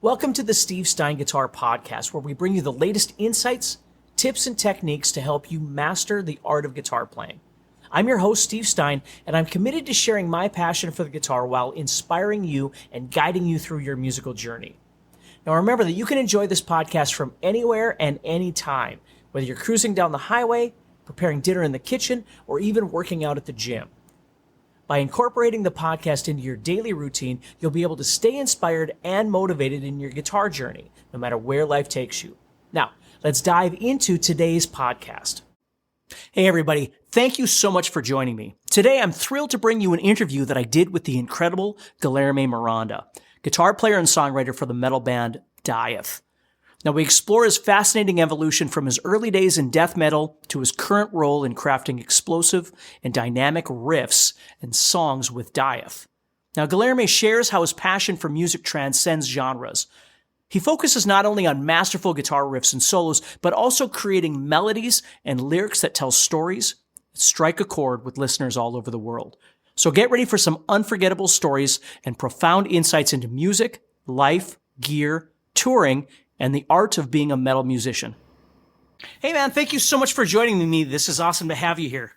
Welcome to the Steve Stine Guitar Podcast, where we bring you the latest insights, tips, and techniques to help you master the art of guitar playing. I'm your host, Steve Stine, and I'm committed to sharing my passion for the guitar while inspiring you and guiding you through your musical journey. Now remember that you can enjoy this podcast from anywhere and anytime, whether you're cruising down the highway, preparing dinner in the kitchen, or even working out at the gym. By incorporating the podcast into your daily routine, you'll be able to stay inspired and motivated in your guitar journey, no matter where life takes you. Now, let's dive into today's podcast. Hey everybody, thank you so much for joining me. Today I'm thrilled to bring you an interview that I did with the incredible Guilherme Miranda, guitar player and songwriter for the metal band Dieth. Now we explore his fascinating evolution from his early days in death metal to his current role in crafting explosive and dynamic riffs and songs with Dieth. Now Guilherme shares how his passion for music transcends genres. He focuses not only on masterful guitar riffs and solos, but also creating melodies and lyrics that tell stories that strike a chord with listeners all over the world. So get ready for some unforgettable stories and profound insights into music, life, gear, touring, and the art of being a metal musician. Hey man, thank you so much for joining me. This is awesome to have you here.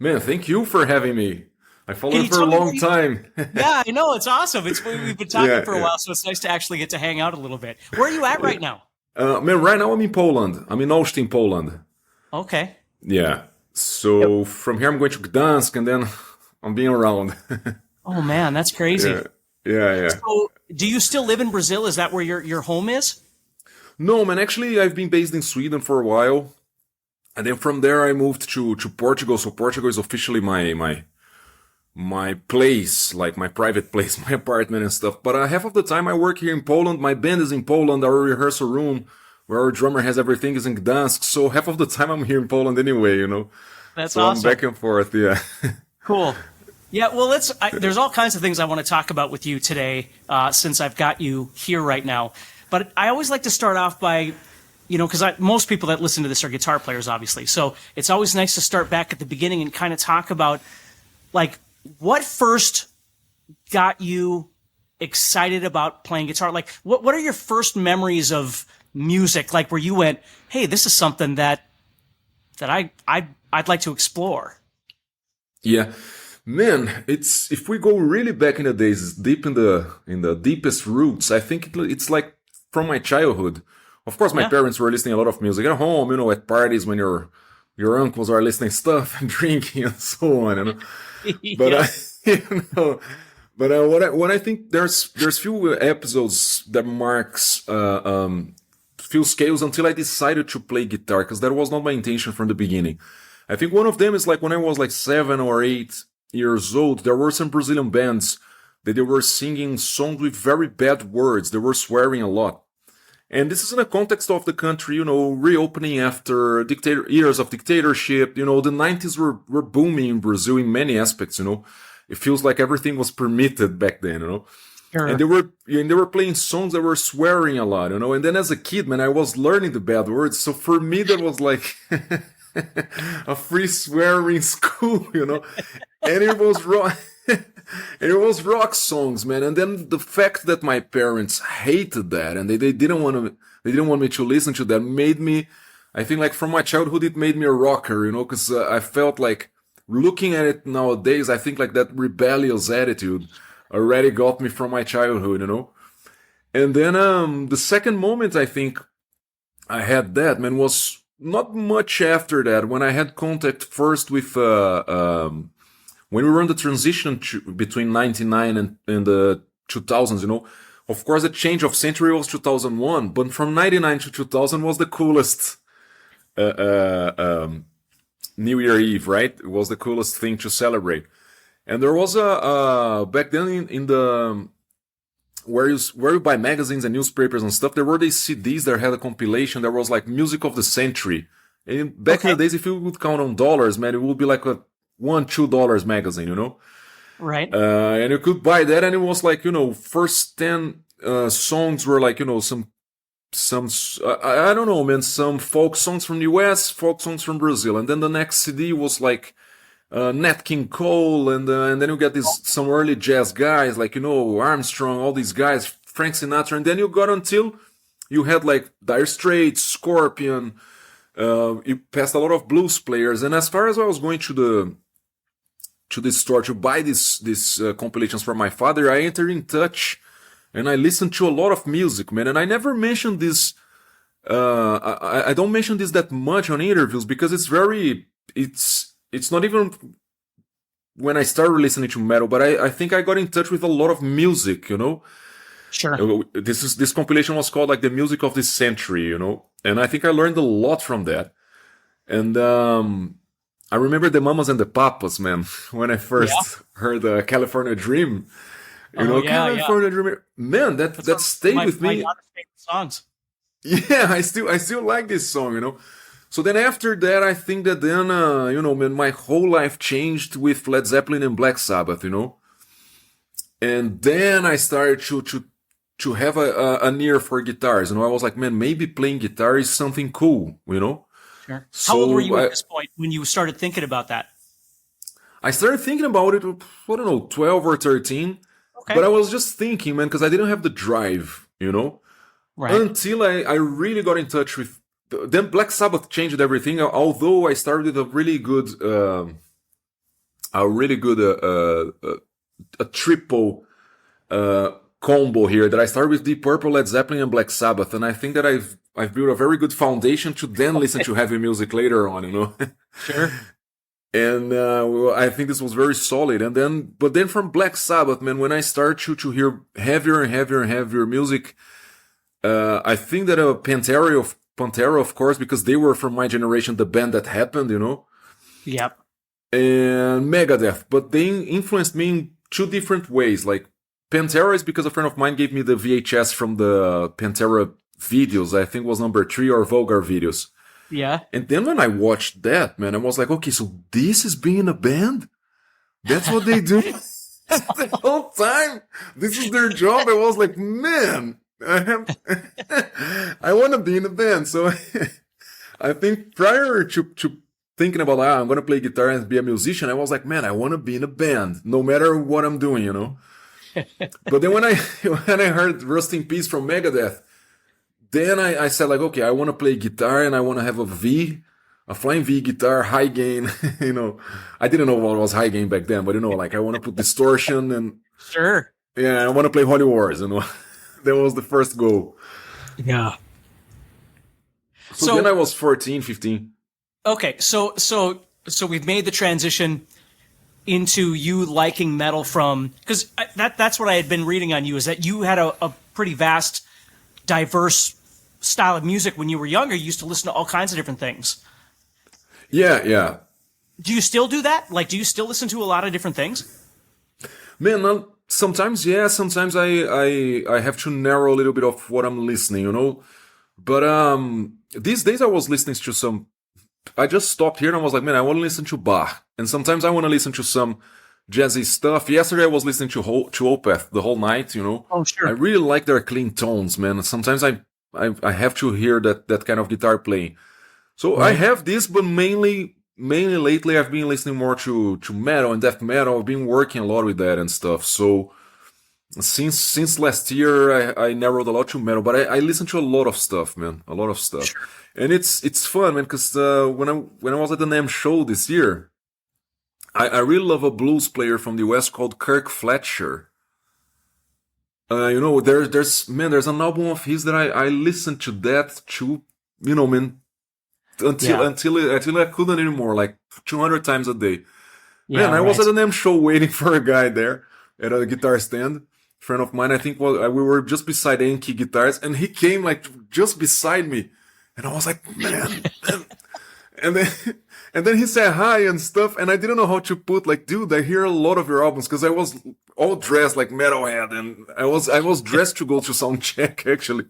Man, thank you for having me. I followed for a long time. Yeah, I know. It's awesome. We've been talking for a while, so it's nice to actually get to hang out a little bit. Where are you at right now? Man, right now I'm in Poland. I'm in Olsztyn, Poland. Okay. Yeah. So from here I'm going to Gdansk and then I'm being around. Oh man, that's crazy. Yeah. So do you still live in Brazil? Is that where your home is? No, man, actually I've been based in Sweden for a while. And then from there I moved to Portugal. So Portugal is officially my place, like my private place, my apartment and stuff. But half of the time I work here in Poland. My band is in Poland. Our rehearsal room, where our drummer has everything, is in Gdansk. So half of the time I'm here in Poland anyway, you know. That's so awesome. I'm back and forth, yeah. Cool. Yeah, well, there's all kinds of things I want to talk about with you today, since I've got you here right now. But I always like to start off by, because most people that listen to this are guitar players, obviously. So it's always nice to start back at the beginning and kind of talk about, like, what first got you excited about playing guitar? Like, what are your first memories of music, like, where you went, hey, this is something that I'd like to explore? Yeah. Man, if we go really back in the days, deep in the deepest roots, I think it's like from my childhood. Of course, my parents were listening a lot of music at home, at parties when your uncles are listening stuff and drinking and so on, But what I think there's few episodes that marks few scales until I decided to play guitar, because that was not my intention from the beginning. I think one of them is like when I was like 7 or 8 years old, there were some Brazilian bands that they were singing songs with very bad words. They were swearing a lot. And this is in the context of the country, reopening after years of dictatorship. The 90s were booming in Brazil in many aspects, It feels like everything was permitted back then, Sure. And they were playing songs that were swearing a lot, And then as a kid, man, I was learning the bad words. So for me, that was like a free swearing school, And it was wrong. And it was rock songs, man. And then the fact that my parents hated that and they didn't want me to listen to that made me, I think, like, from my childhood, it made me a rocker, because I felt like, looking at it nowadays, I think like that rebellious attitude already got me from my childhood, And then the second moment I think I had that, man, was not much after that, when I had contact first with when we were in the transition between 99 and the 2000s, Of course, the change of century was 2001, but from 99 to 2000 was the coolest New Year Eve, right? It was the coolest thing to celebrate. And there was back then in the where you buy magazines and newspapers and stuff, there were these CDs that had a compilation that was like music of the century. And back in the days, if you would count on dollars, man, it would be like a $1-2 magazine, Right. And you could buy that, and it was like, first 10 songs were like, some I don't know, man, some folk songs from the US, folk songs from Brazil, and then the next CD was like Nat King Cole, and then you get some early jazz guys like Armstrong, all these guys, Frank Sinatra, and then you got until you had like Dire Straits, Scorpion. You passed a lot of blues players, and as far as I was going to the store to buy these compilations for my father, I entered in touch, and I listened to a lot of music, man. And I never mentioned this. I don't mention this that much on interviews because it's not even when I started listening to metal, but I think I got in touch with a lot of music, you know. Sure. This compilation was called like the music of this century, you know, and I think I learned a lot from that. And I remember the Mamas and the Papas, man, when I first heard California Dream. You know, California Dream, man, that stayed with me. My daughter's favorite songs. Yeah, I still like this song, you know. So then after that, I think that then, you know, man, my whole life changed with Led Zeppelin and Black Sabbath, you know. And then I started to have an ear for guitars, you know. I was like, man, maybe playing guitar is something cool, you know. Sure. How old were you at this point when you started thinking about that? I started thinking about it, I don't know, 12 or 13. Okay. But I was just thinking, man, because I didn't have the drive, you know. Right. Until I really got in touch with... Then Black Sabbath changed everything, although I started with a really good triple combo here, that I started with Deep Purple, Led Zeppelin, and Black Sabbath, and I think that I've built a very good foundation to then listen to heavy music later on, you know. Sure. And I think this was very solid. But then from Black Sabbath, man, when I started to hear heavier and heavier and heavier music, I think that Pantera, of course, because they were from my generation, the band that happened, you know. Yep. And Megadeth, but they influenced me in two different ways. Like Pantera is because a friend of mine gave me the VHS from the Pantera videos. I think it was number 3 or Vulgar videos. Yeah. And then when I watched that, man, I was like, okay, so this is being a band? That's what they do the whole time? This is their job? I was like, man, I want to be in a band. So I think prior to thinking about, I'm going to play guitar and be a musician, I was like, man, I want to be in a band, no matter what I'm doing, you know? But then when I heard Rust in Peace from Megadeth, then I said like, okay, I want to play guitar and I want to have a flying V guitar, high gain, you know. I didn't know what was high gain back then, but you know, like I want to put distortion and... Sure. Yeah, I want to play Holy Wars, you know. That was the first goal. Yeah. So then I was 14, 15. Okay, so we've made the transition into you liking metal from... Because that's what I had been reading on you, is that you had a pretty vast, diverse style of music when you were younger. You used to listen to all kinds of different things. Yeah. Do you still do that? Like, do you still listen to a lot of different things? Man, sometimes, yeah. Sometimes I have to narrow a little bit of what I'm listening, you know. But these days I was listening to some... I just stopped here and I was like, man, I want to listen to Bach. And sometimes I want to listen to some jazzy stuff. Yesterday I was listening to Opeth the whole night, you know. Oh, sure. I really like their clean tones, man. Sometimes I have to hear that kind of guitar playing. So right. I have this, but mainly lately I've been listening more to metal and death metal. I've been working a lot with that and stuff. So since last year I narrowed a lot to metal, but I listen to a lot of stuff, man. A lot of stuff. Sure. And it's fun, man, because when I was at the NAMM show this year, I really love a blues player from the West called Kirk Fletcher. You know, there's an album of his that I listened to that too, you know, man, until I couldn't anymore, like 200 times a day. Yeah, man, I was at the NAMM show waiting for a guy there at a guitar stand. A friend of mine, I think, we were just beside Enki Guitars, and he came like just beside me. And I was like, man. and then he said hi and stuff, and I didn't know how to put, like, dude, I hear a lot of your albums, because I was all dressed like metalhead, and I was dressed to go to sound check, actually.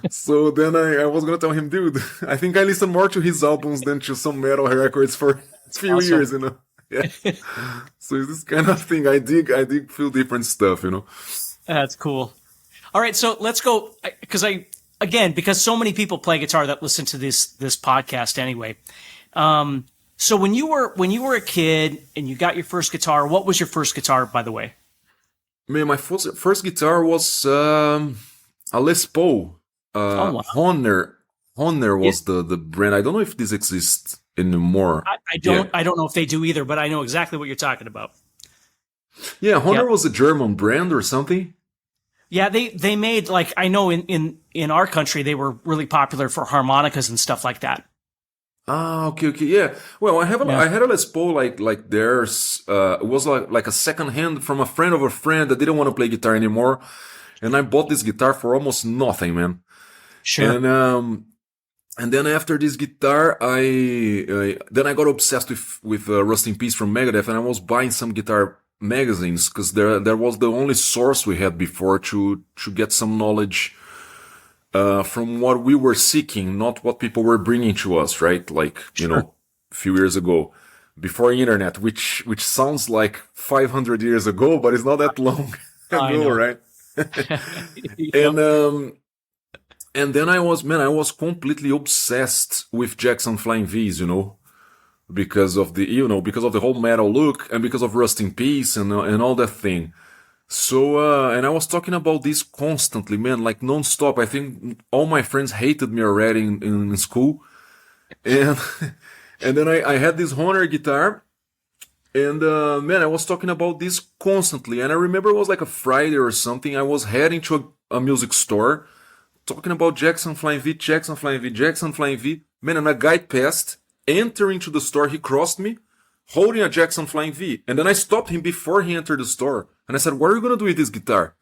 So then I was gonna tell him, dude, I think I listened more to his albums than to some metal records for a few years, you know. Yeah. So it's this kind of thing. I dig feel different stuff, you know. That's cool. All right, so let's go, because so many people play guitar that listen to this podcast anyway. So when you were a kid and you got your first guitar, what was your first guitar, by the way? Man, my first guitar was a Les Paul. Oh wow. Honor Yeah, was the brand. I don't know if this exists anymore. I Yeah. don't know if they do either, but I know exactly what you're talking about. Yeah, Yeah. Honor was a German brand or something. Yeah, they made like I know in our country they were really popular for harmonicas and stuff like that. Ah, okay, okay, yeah. Well, Yeah. I had a Les Paul like theirs. It was like a second hand from a friend of a friend that didn't want to play guitar anymore, and I bought this guitar for almost nothing, man. Sure. And and then after this guitar, I got obsessed with Rust in Peace from Megadeth, and I was buying some guitar magazines because there was the only source we had before to get some knowledge from what we were seeking, not what people were bringing to us, right? Like, Sure. a few years ago, before internet, which sounds like 500 years ago, but it's not that long I ago, know. right? Yep. And and then I was completely obsessed with Jackson Flying V's, because of because of the whole metal look and because of Rust in Peace and all that thing. So, and I was talking about this constantly, man, like nonstop. I think all my friends hated me already in school. And, and then I had this Honor guitar. And, man, I was talking about this constantly. And I remember it was like a Friday or something. I was heading to a music store talking about Jackson Flying V, Jackson Flying V, Jackson Flying V. Man, and a guy passed, entering to the store. He crossed me, holding a Jackson Flying V. And then I stopped him before he entered the store. And I said, what are you going to do with this guitar?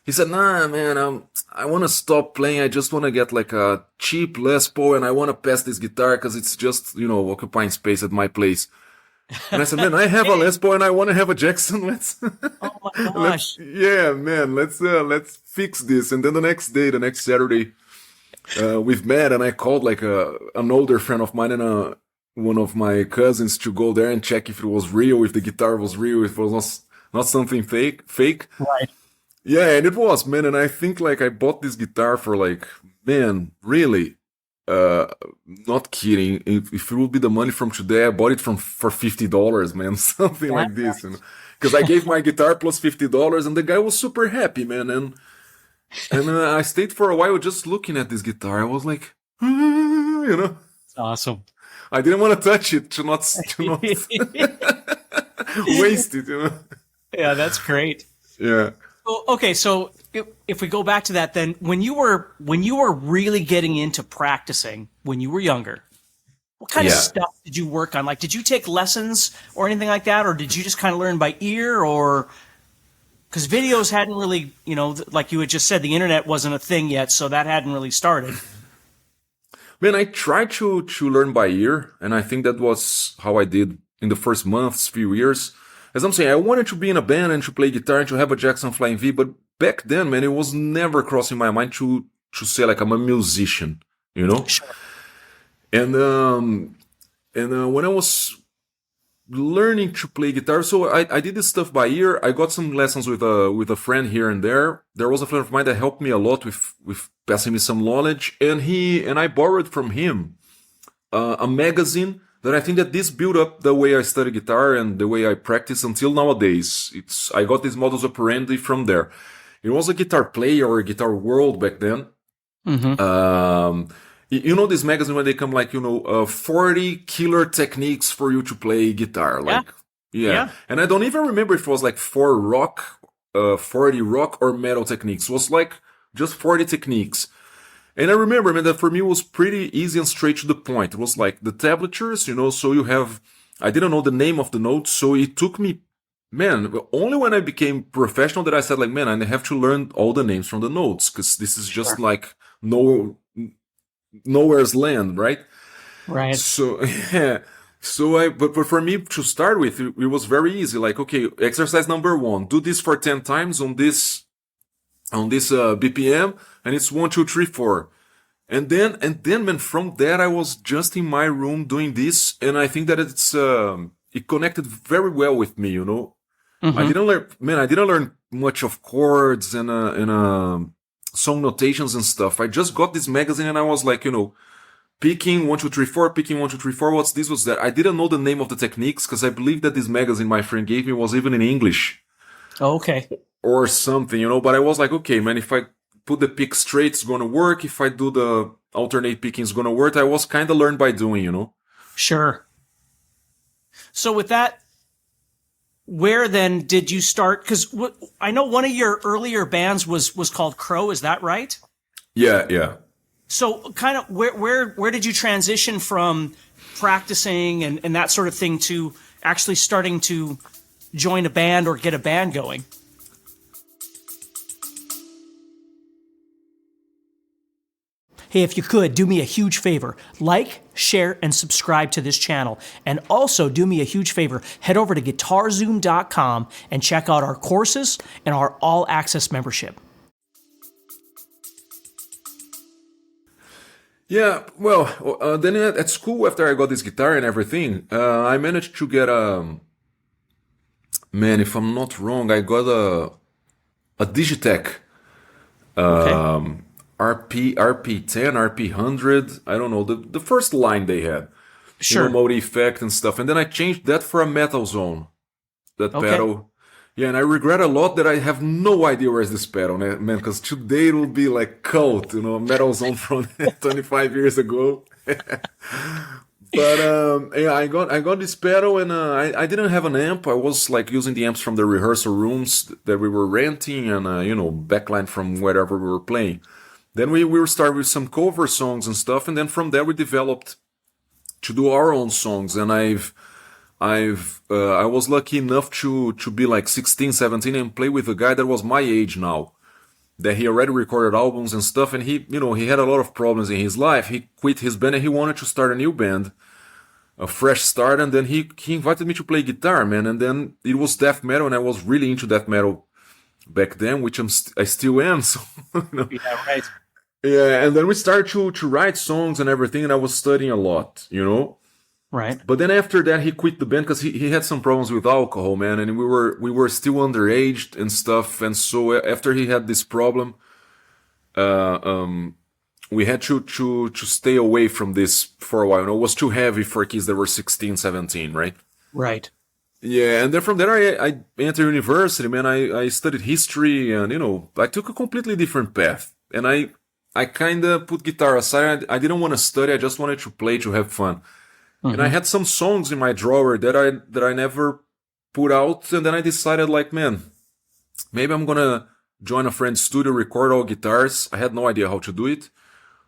He said, nah, man, I want to stop playing. I just want to get like a cheap Les Paul and I want to pass this guitar because it's just, occupying space at my place. And I said, man, I have a Les Paul and I want to have a Jackson. Oh my gosh. Yeah, man, let's fix this. And then the next Saturday, we've met and I called like an older friend of mine and one of my cousins to go there and check if it was real, if the guitar was real, if it was not something fake. Right. Yeah, and it was, man. And I think like I bought this guitar for like, man, really, uh, not kidding. If it would be the money from today, I bought it for $50, man, something Yeah. like this, because I gave my guitar plus $50, and the guy was super happy, man. And I stayed for a while just looking at this guitar. I was like, It's awesome. I didn't want to touch it to not waste it, Yeah, that's great. Yeah. Well, okay, so if we go back to that, then when you were really getting into practicing when you were younger, what kind of Yeah. stuff did you work on? Like, did you take lessons or anything like that, or did you just kind of learn by ear, or because videos hadn't really, like you had just said, the internet wasn't a thing yet, so that hadn't really started. Man, I tried to learn by ear, and I think that was how I did in the first months, few years. As I'm saying, I wanted to be in a band and to play guitar and to have a Jackson Flying V, but back then, man, it was never crossing my mind to say like I'm a musician, you know. Sure. And when I was learning to play guitar, so I did this stuff by ear. I got some lessons with a friend here and there. There was a friend of mine that helped me a lot with passing me some knowledge, and I borrowed from him a magazine that I think that this built up the way I study guitar and the way I practice until nowadays. I got these models operandi from there. It was a Guitar Player or a Guitar World back then. Mm-hmm. You know this magazine when they come like 40 killer techniques for you to play guitar, like Yeah. And I don't even remember if it was like 40 rock or metal techniques. It was like just 40 techniques. And I remember, man, that for me it was pretty easy and straight to the point. It was like the tablatures, so I didn't know the name of the notes, so it took me, man, only when I became professional that I said like, man, I have to learn all the names from the notes, because this is just like nowhere's land, right? Right. So, yeah. But for me to start with, it was very easy. Like, okay, exercise number 1, do this for 10 times on this BPM, and it's 1, 2, 3, 4. And then, man, from that, I was just in my room doing this, and I think that it connected very well with me, Mm-hmm. I didn't learn much of chords and song notations and stuff. I just got this magazine and I was like, picking 1, 2, 3, 4, picking 1, 2, 3, 4. What's this? What's that? I didn't know the name of the techniques because I believe that this magazine my friend gave me was even in English Okay. or something, But I was like, okay, man, if I put the pick straight, it's gonna work. If I do the alternate picking, it's gonna work. I was kind of learned by doing, you know. Sure. So with that, where then did you start? Because I know one of your earlier bands was called Crow. Is that right? Yeah. So kind of where did you transition from practicing and that sort of thing to actually starting to join a band or get a band going? Hey, if you could, do me a huge favor. Like, share, and subscribe to this channel. And also, do me a huge favor. Head over to guitarzoom.com and check out our courses and our all-access membership. Yeah, well, then at school, after I got this guitar and everything, I managed to get man, if I'm not wrong, I got a Digitech. Okay. RP10, RP100, I don't know, the first line they had. Sure. You know, mode effect and stuff. And then I changed that for a Metal Zone. That pedal. Yeah, and I regret a lot that I have no idea where's this pedal, man, because today it will be like cult, you know, Metal Zone from 25 years ago. But yeah, I got this pedal, and I didn't have an amp. I was like using the amps from the rehearsal rooms that we were renting, and you know, backline from wherever we were playing. Then we will start with some cover songs and stuff, and then from there we developed to do our own songs. And I was lucky enough to be like 16, 17 and play with a guy that was my age now. That he already recorded albums and stuff, and he had a lot of problems in his life. He quit his band and he wanted to start a new band, a fresh start. And then he invited me to play guitar, man. And then it was death metal, and I was really into death metal back then, which I still am. So, you know. Yeah, right. Yeah, and then we started to write songs and everything, and I was studying a lot, you know. Right. But then after that, he quit the band because he had some problems with alcohol, man, and we were still underage and stuff. And so after he had this problem, we had to stay away from this for a while. You know, it was too heavy for kids that were 16, 17, right? Right. Yeah, and then from there I entered university, man. I studied history, and you know, I took a completely different path. And I kind of put guitar aside. I didn't want to study. I just wanted to play, to have fun. Mm-hmm. And I had some songs in my drawer that I never put out. And then I decided, like, man, maybe I'm going to join a friend's studio, record all guitars. I had no idea how to do it.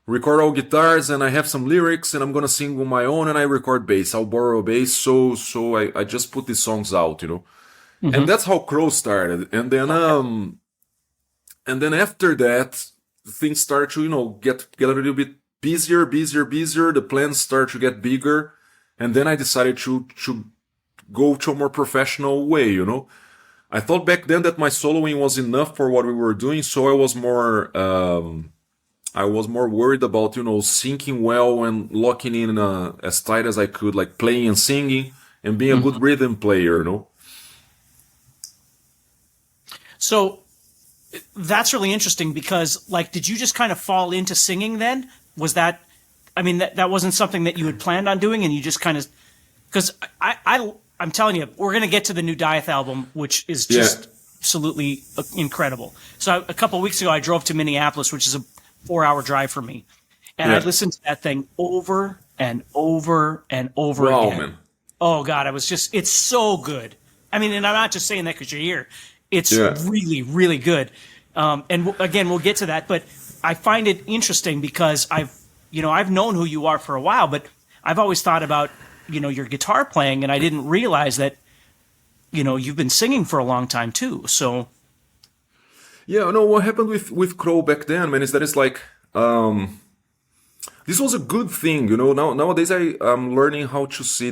Record all guitars, and I have some lyrics, and I'm going to sing on my own, and I record bass. I'll borrow a bass. So I just put these songs out, you know. Mm-hmm. And that's how Crow started. And then after that, things start to, you know, get a little bit busier. The plans start to get bigger. And then I decided to go to a more professional way, you know. I thought back then that my soloing was enough for what we were doing. So I was more worried about, you know, syncing well and locking in as tight as I could, like playing and singing and being a good rhythm player, you know. So that's really interesting because, like, did you just kind of fall into singing then? Was that, I mean, that wasn't something that you had planned on doing, and you just kind of, because I'm telling you, we're going to get to the new Dieth album, which is just absolutely incredible. So a couple of weeks ago, I drove to Minneapolis, which is a 4-hour drive for me, and I listened to that thing over and over and over again. Man. Oh God, it's so good. I mean, and I'm not just saying that because you're here. It's really, really good. And again, we'll get to that. But I find it interesting because I've known who you are for a while, but I've always thought about, you know, your guitar playing, and I didn't realize that, you know, you've been singing for a long time too. So. Yeah, no, what happened with Crow back then, man, is that it's like, this was a good thing, you know. Nowadays I'm learning how to see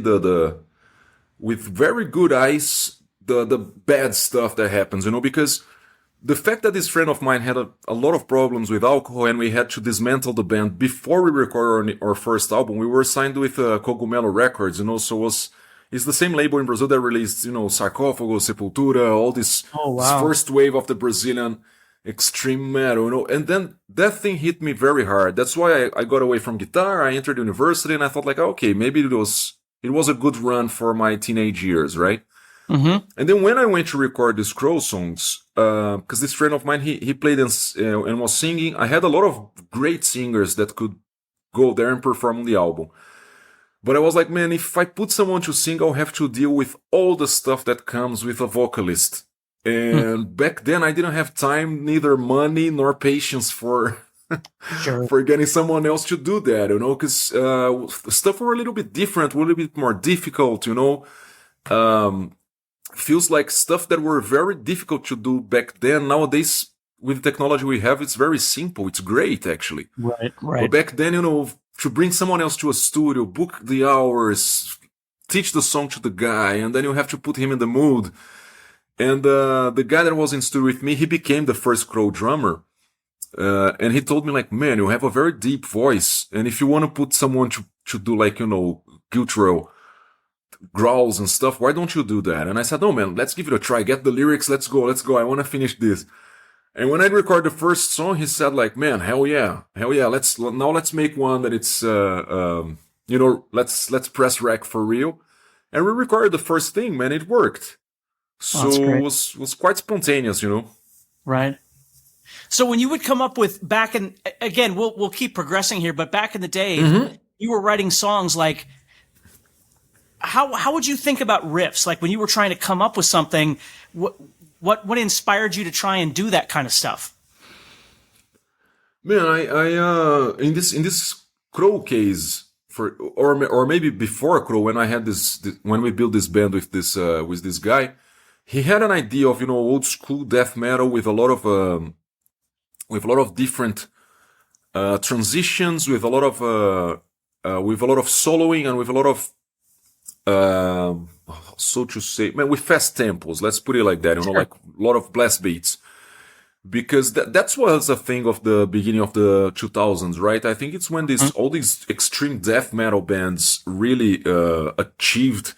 with very good eyes, the bad stuff that happens, you know, because the fact that this friend of mine had a lot of problems with alcohol, and we had to dismantle the band before we recorded our first album. We were signed with Cogumelo Records, you know, so it's the same label in Brazil that released, you know, Sarcófago, Sepultura, all this first wave of the Brazilian extreme metal, you know. And then that thing hit me very hard. That's why I got away from guitar. I entered university, and I thought, like, okay, maybe it was a good run for my teenage years, right? And then when I went to record these Crow songs, because this friend of mine, he played and was singing. I had a lot of great singers that could go there and perform on the album. But I was like, man, if I put someone to sing, I'll have to deal with all the stuff that comes with a vocalist. And back then I didn't have time, neither money nor patience for for getting someone else to do that, because stuff were a little bit different, a little bit more difficult, feels like stuff that were very difficult to do back then. Nowadays, with the technology we have, it's very simple. It's great, actually. Right. But back then, to bring someone else to a studio, book the hours, teach the song to the guy, and then you have to put him in the mood. And the guy that was in studio with me, he became the first Crow drummer. And he told me, like, man, you have a very deep voice. And if you want to put someone to do, like, guttural growls and stuff, why don't you do that? And I said, no, man, let's give it a try. Get the lyrics. Let's go. I want to finish this. And when I recorded the first song, he said, like, man, hell yeah. Let's make one that it's, let's press rec for real. And we recorded the first thing, man. It worked. So it was quite spontaneous, Right. So when you would come up with again, we'll keep progressing here, but back in the day, you were writing songs like, how would you think about riffs? Like when you were trying to come up with something, what inspired you to try and do that kind of stuff? Man, I in this Crow case or maybe before Crow, when I had when we built this band with this guy, he had an idea of old school death metal with a lot of different transitions, with a lot of soloing, and with a lot of so to say, man, with fast tempos. Let's put it like that. Like a lot of blast beats, because that's was a thing of the beginning of the 2000s, right? I think it's when all these extreme death metal bands really achieved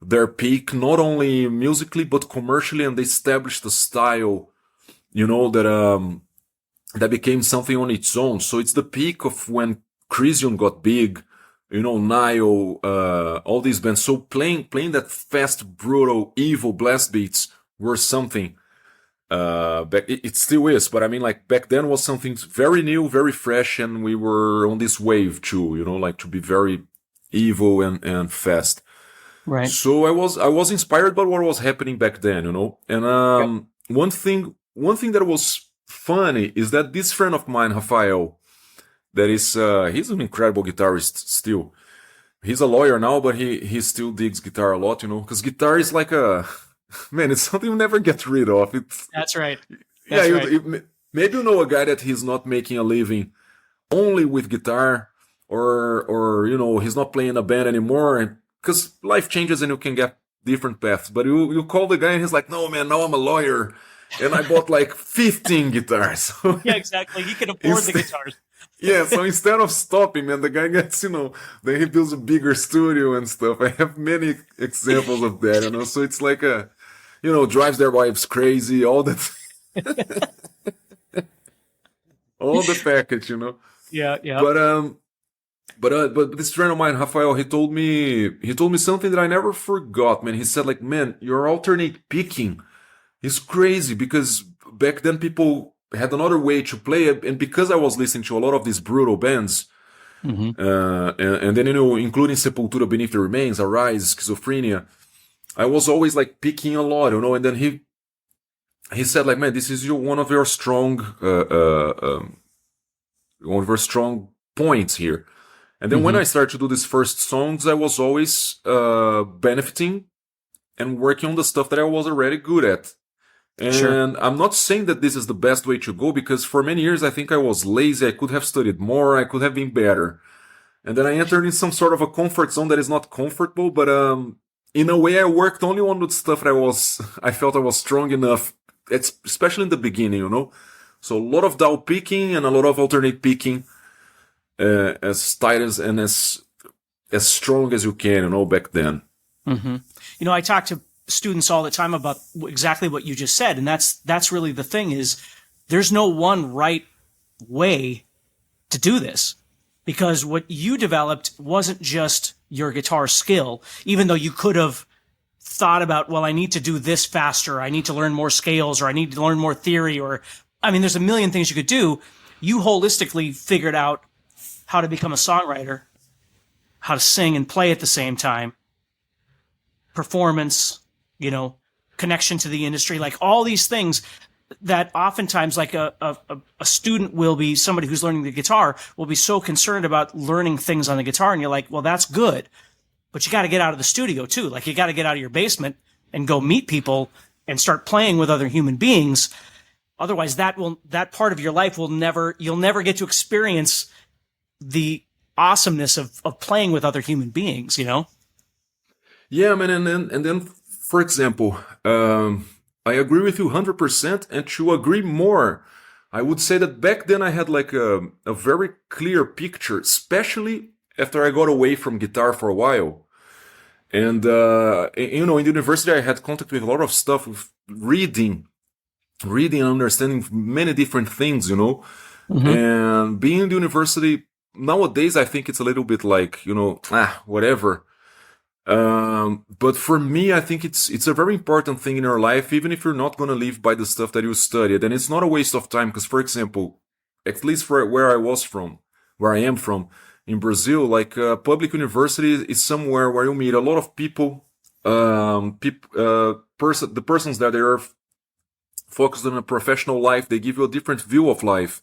their peak, not only musically but commercially, and they established a style, that became something on its own. So it's the peak of when Crisium got big, Nile, all these bands. So playing that fast, brutal, evil blast beats were something. It still is, but I mean, like back then was something very new, very fresh, and we were on this wave too, like to be very evil and fast. Right. So I was inspired by what was happening back then, And one thing that was funny is that this friend of mine, Rafael, that is he's an incredible guitarist still. He's a lawyer now, but he still digs guitar a lot, because guitar is like it's something you never get rid of. That's right. Maybe a guy that he's not making a living only with guitar, or he's not playing a band anymore, because life changes and you can get different paths. But you call the guy and he's like, no, man, now I'm a lawyer and I bought like 15 guitars. Yeah, exactly. He can afford the guitars. Yeah, so instead of stopping, man, the guy gets, then he builds a bigger studio and stuff. I have many examples of that, So it's like drives their wives crazy, all that. All the package, Yeah. But this friend of mine, Rafael, he told me something that I never forgot, man. He said, like, man, your alternate picking is crazy, because back then people had another way to play it, and because I was listening to a lot of these brutal bands, and then including Sepultura, Beneath the Remains, Arise, Schizophrenia, I was always like picking a lot, and then he said, like, man, this is one of your strong points here. And then when I started to do these first songs, I was always benefiting and working on the stuff that I was already good at. And sure. I'm not saying that this is the best way to go, because for many years I think I was lazy. I could have studied more. I could have been better. And then I entered in some sort of a comfort zone that is not comfortable, but in a way I worked only on the stuff that I felt I was strong enough, especially in the beginning, So a lot of DAW picking and a lot of alternate picking, as tight as and as strong as you can, back then. Mm-hmm. I talk to students all the time about exactly what you just said, and that's really the thing, is there's no one right way to do this, because what you developed wasn't just your guitar skill, even though you could have thought about, well, I need to do this faster, I need to learn more scales, or I need to learn more theory, or, I mean, there's a million things you could do. You holistically figured out how to become a songwriter, how to sing and play at the same time, performance, connection to the industry, like all these things that oftentimes like a student will be, somebody who's learning the guitar will be so concerned about learning things on the guitar. And you're like, well, that's good, but you got to get out of the studio too. Like you got to get out of your basement and go meet people and start playing with other human beings. Otherwise that part of your life you'll never get to experience the awesomeness of playing with other human beings, Yeah, man, and then, for example, I agree with you 100%, and to agree more, I would say that back then I had like a very clear picture, especially after I got away from guitar for a while. And, in the university I had contact with a lot of stuff, with reading and understanding many different things, and being in the university, nowadays I think it's a little bit like, whatever. But for me, I think it's a very important thing in your life, even if you're not going to live by the stuff that you studied. And it's not a waste of time, because, for example, at least for where I am from, in Brazil, like public university is somewhere where you meet a lot of people, the persons that are focused on a professional life, they give you a different view of life.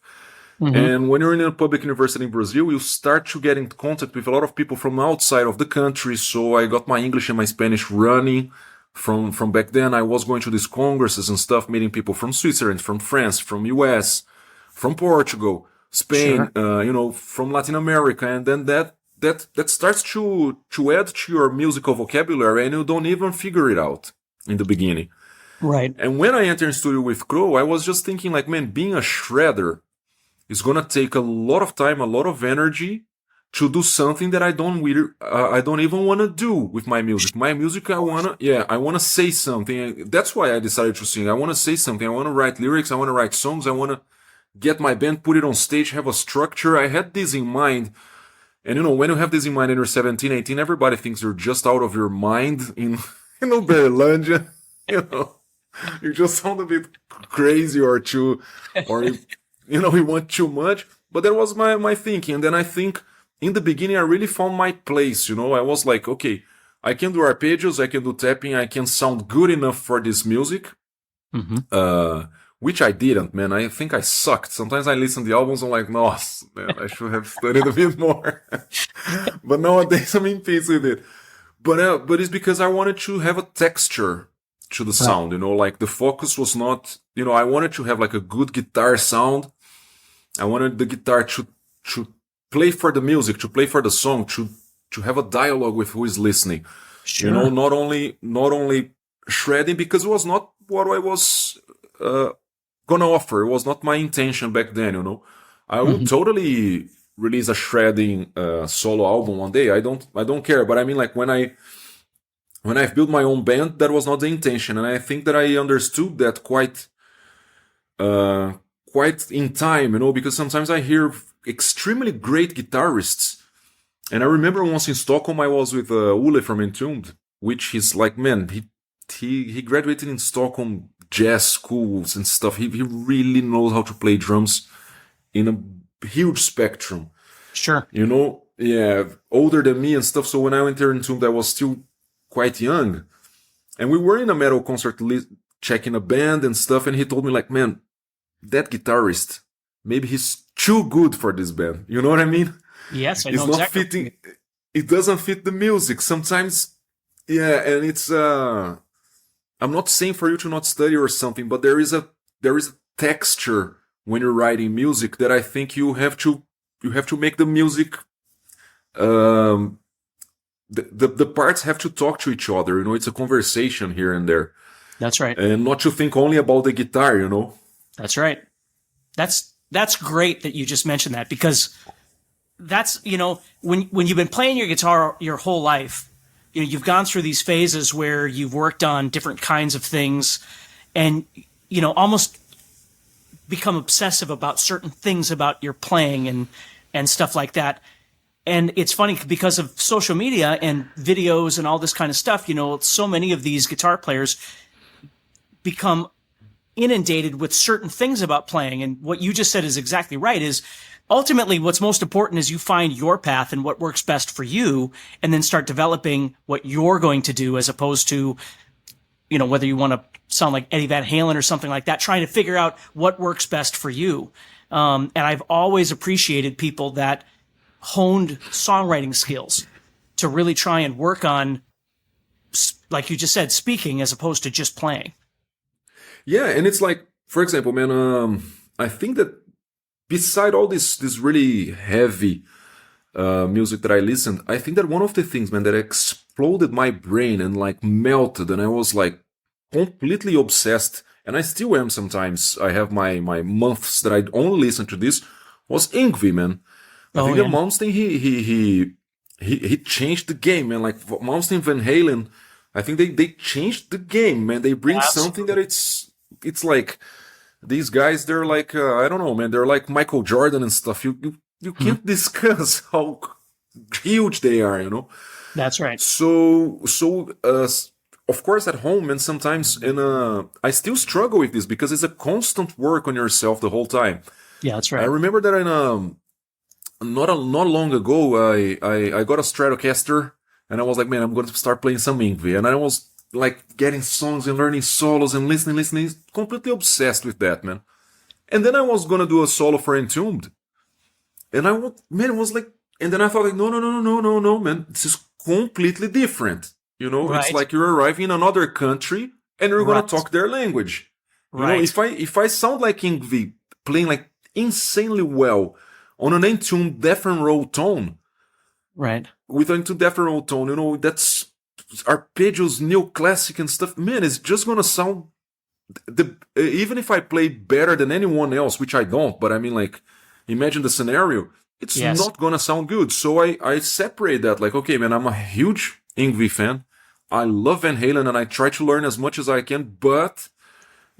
And when you're in a public university in Brazil, you start to get in contact with a lot of people from outside of the country. So I got my English and my Spanish running from back then. I was going to these congresses and stuff, meeting people from Switzerland, from France, from US, from Portugal, Spain, sure. From Latin America. And then that starts to add to your musical vocabulary, and you don't even figure it out in the beginning. Right. And when I entered in studio with Crow, I was just thinking like, man, being a shredder, it's gonna take a lot of time, a lot of energy to do something that I don't even wanna do with my music. My music, I wanna say something. That's why I decided to sing. I wanna say something. I wanna write lyrics. I wanna write songs. I wanna get my band, put it on stage, have a structure. I had this in mind. And when you have this in mind and you're 17, 18, everybody thinks you're just out of your mind in, Berlândia. You just sound a bit crazy or you want too much. But that was my thinking. And then I think in the beginning, I really found my place. I was like, okay, I can do arpeggios, I can do tapping, I can sound good enough for this music. Which I didn't, man. I think I sucked. Sometimes I listen to the albums, I'm like, no, man, I should have studied a bit more. But nowadays I'm in peace with it. But it's because I wanted to have a texture to the sound, like the focus was not, I wanted to have like a good guitar sound. I wanted the guitar to play for the music, to play for the song, to have a dialogue with who is listening. Sure. Not only shredding, because it was not what I was gonna offer. It was not my intention back then. I would totally release a shredding solo album one day. I don't care. But I mean, like when I've built my own band, that was not the intention, and I think that I understood that quite in time, because sometimes I hear extremely great guitarists, and I remember once in Stockholm I was with Ule from Entombed, which is like, man, he graduated in Stockholm jazz schools and stuff. He really knows how to play drums in a huge spectrum. Sure. Older than me and stuff. So when I entered Entombed, I was still quite young, and we were in a metal concert checking a band and stuff, and he told me like, man, that guitarist, maybe he's too good for this band. You know what I mean? Yes, I know. It's not exactly fitting. It doesn't fit the music sometimes. Yeah, and it's I'm not saying for you to not study or something, but there is a texture when you're writing music that I think you have to make the music. The parts have to talk to each other. It's a conversation here and there. That's right. And not to think only about the guitar. That's right. That's great that you just mentioned that, because that's, when you've been playing your guitar your whole life, you've gone through these phases where you've worked on different kinds of things and, almost become obsessive about certain things about your playing and stuff like that. And it's funny because of social media and videos and all this kind of stuff, so many of these guitar players become inundated with certain things about playing. And what you just said is exactly right, is ultimately what's most important is you find your path and what works best for you, and then start developing what you're going to do, as opposed to, whether you want to sound like Eddie Van Halen or something like that, trying to figure out what works best for you. And I've always appreciated people that honed songwriting skills to really try and work on, like you just said, speaking as opposed to just playing. Yeah, and it's like, for example, man, I think that beside all this really heavy music that I listened, I think that one of the things, man, that exploded my brain and like melted, and I was like completely obsessed, and I still am sometimes. I have my months that I only listen to this, was Yngwie, man. I think that Malmsteen, he changed the game, man. Like Malmsteen, Van Halen, I think they changed the game, man. They bring something that it's like, these guys, they're like, I don't know, man. They're like Michael Jordan and stuff. You can't discuss how huge they are. That's right. So, of course, at home, and sometimes, I still struggle with this because it's a constant work on yourself the whole time. Yeah, that's right. I remember that not long ago, I got a Stratocaster, and I was like, man, I'm going to start playing some Yngwie, and I was like getting songs and learning solos and listening, completely obsessed with that, man. And then I was gonna do a solo for Entombed, and it was like, and then I thought like, no, man, this is completely different. Right. It's like you're arriving in another country and you're gonna talk their language. Right. If I sound like Yngwie playing like insanely well on an Entombed death and roll tone, right, with an Entombed death and roll tone, that's arpeggios, neoclassic and stuff, man, it's just gonna sound even if I play better than anyone else, which I don't, but I mean, like, imagine the scenario, it's not gonna sound good. So I separate that, like, okay, man, I'm a huge Yngwie fan, I love Van Halen, and I try to learn as much as I can, but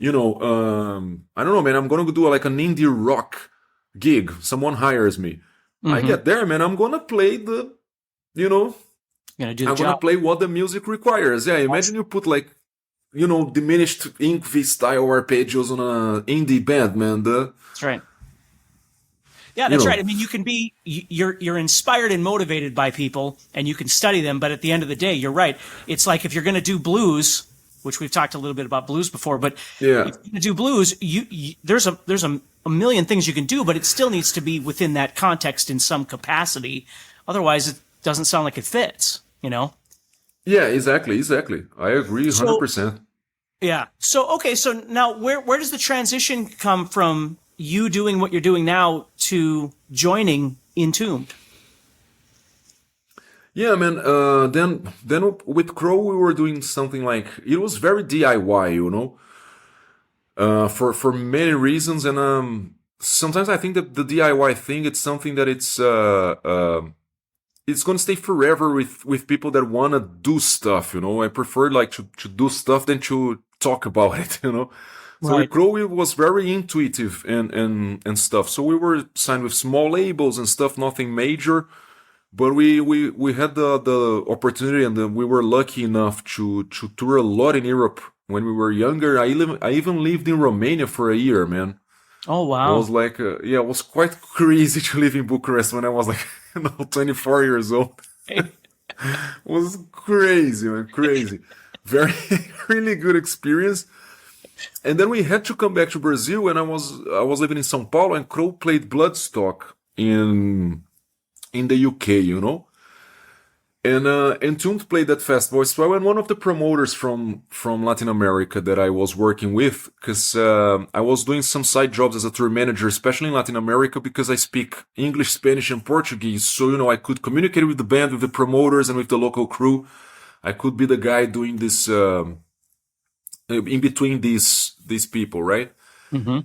I don't know, man, I'm gonna do like an indie rock gig, someone hires me, I get there, man, I'm gonna play I'm gonna play what the music requires. Yeah, imagine you put like, diminished Yngwie style arpeggios on an indie band, man. That's right. Yeah, that's right. I mean, you can be, you're inspired and motivated by people, and you can study them, but at the end of the day, you're right. It's like if you're going to do blues, which we've talked a little bit about blues before, but if you're going to do blues, there's a million things you can do, but it still needs to be within that context in some capacity. Otherwise, it doesn't sound like it fits. Yeah, exactly. I agree 100%. Yeah. So now where does the transition come from you doing what you're doing now to joining Entombed? Yeah, man. Then with Crow, we were doing something like, it was very DIY, for many reasons, and sometimes I think that the DIY thing, it's something that it's gonna stay forever with people that wanna do stuff, I prefer like to do stuff than to talk about it, So with Crow, it was very intuitive and stuff. So we were signed with small labels and stuff, nothing major, but we had the opportunity, and we were lucky enough to tour a lot in Europe when we were younger. I even lived in Romania for a year, man. Oh wow! I was like, it was quite crazy to live in Bucharest when I was like, 24 years old. It was crazy, man, crazy. Very, really good experience. And then we had to come back to Brazil, and I was living in São Paulo, and Crow played Bloodstock in the UK, And Entombed played that festival as well, and one of the promoters from Latin America that I was working with, because I was doing some side jobs as a tour manager, especially in Latin America, because I speak English, Spanish, and Portuguese, so, I could communicate with the band, with the promoters, and with the local crew. I could be the guy doing this, in between these people, right? Mm-hmm.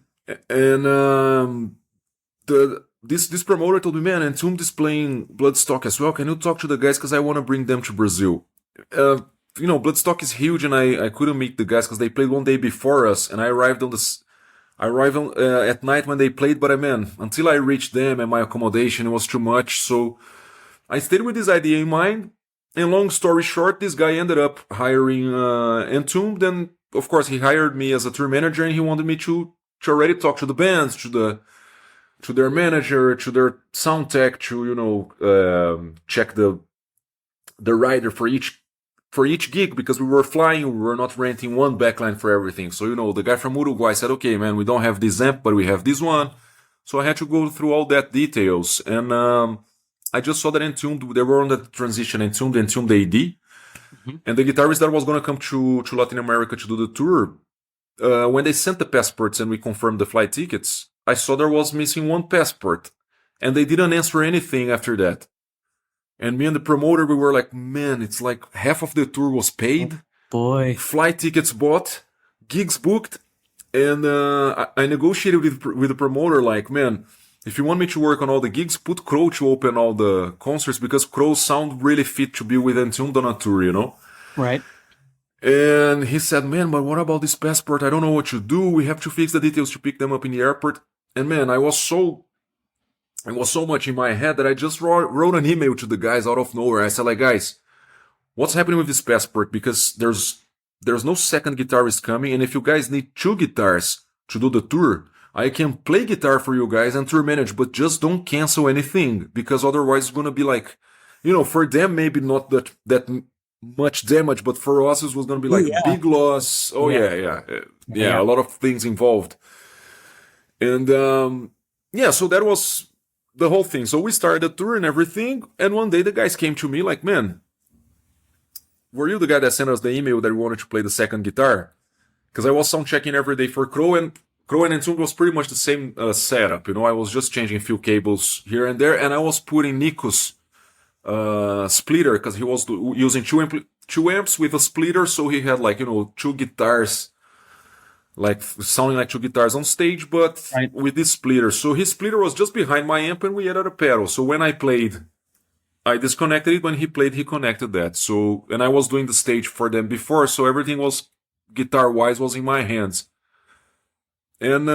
And this promoter told me, man, Entombed is playing Bloodstock as well. Can you talk to the guys, because I want to bring them to Brazil? Bloodstock is huge, and I couldn't meet the guys because they played one day before us, and I arrived at night when they played. But until I reached them and my accommodation, it was too much. So I stayed with this idea in mind. And long story short, this guy ended up hiring Entombed, and of course he hired me as a tour manager, and he wanted me to already talk to the bands, to their manager, to their sound tech, to check the rider for each gig, because we were flying, we were not renting one backline for everything. So the guy from Uruguay said, okay man, we don't have this amp, but we have this one. So I had to go through all that details, and I just saw that Entombed, they were on the transition, Entombed AD, and the guitarist that was going to come to Latin America to do the tour, when they sent the passports and we confirmed the flight tickets, I saw there was missing one passport, and they didn't answer anything after that. And me and the promoter, we were like, man, it's like half of the tour was paid, Boy, flight tickets bought, gigs booked, and I negotiated with the promoter, like, man, if you want me to work on all the gigs, put Crow to open all the concerts, because Crow sound really fit to be with Entombed on a tour, Right. And he said, man, but what about this passport? I don't know what to do. We have to fix the details to pick them up in the airport. And man, I was so much in my head that I just wrote an email to the guys out of nowhere. I said, like, guys, what's happening with this passport? Because there's no second guitarist coming, and if you guys need 2 guitars to do the tour, I can play guitar for you guys and tour manage, but just don't cancel anything, because otherwise it's gonna be like, for them maybe not that much damage, but for us it was gonna be like a big loss. Oh yeah, a lot of things involved. And so that was the whole thing. So we started the tour and everything, and one day the guys came to me like, man, were you the guy that sent us the email that we wanted to play the second guitar? Because I was sound checking every day for Crow and Entombed was pretty much the same setup. I was just changing a few cables here and there, and I was putting Nico's splitter, because he was using two amps with a splitter, so he had 2 guitars, like sounding like 2 guitars on stage, but with this splitter. So his splitter was just behind my amp, and we added a pedal. So when I played, I disconnected it. When he played, he connected that. So, and I was doing the stage for them before, so everything was guitar-wise was in my hands. And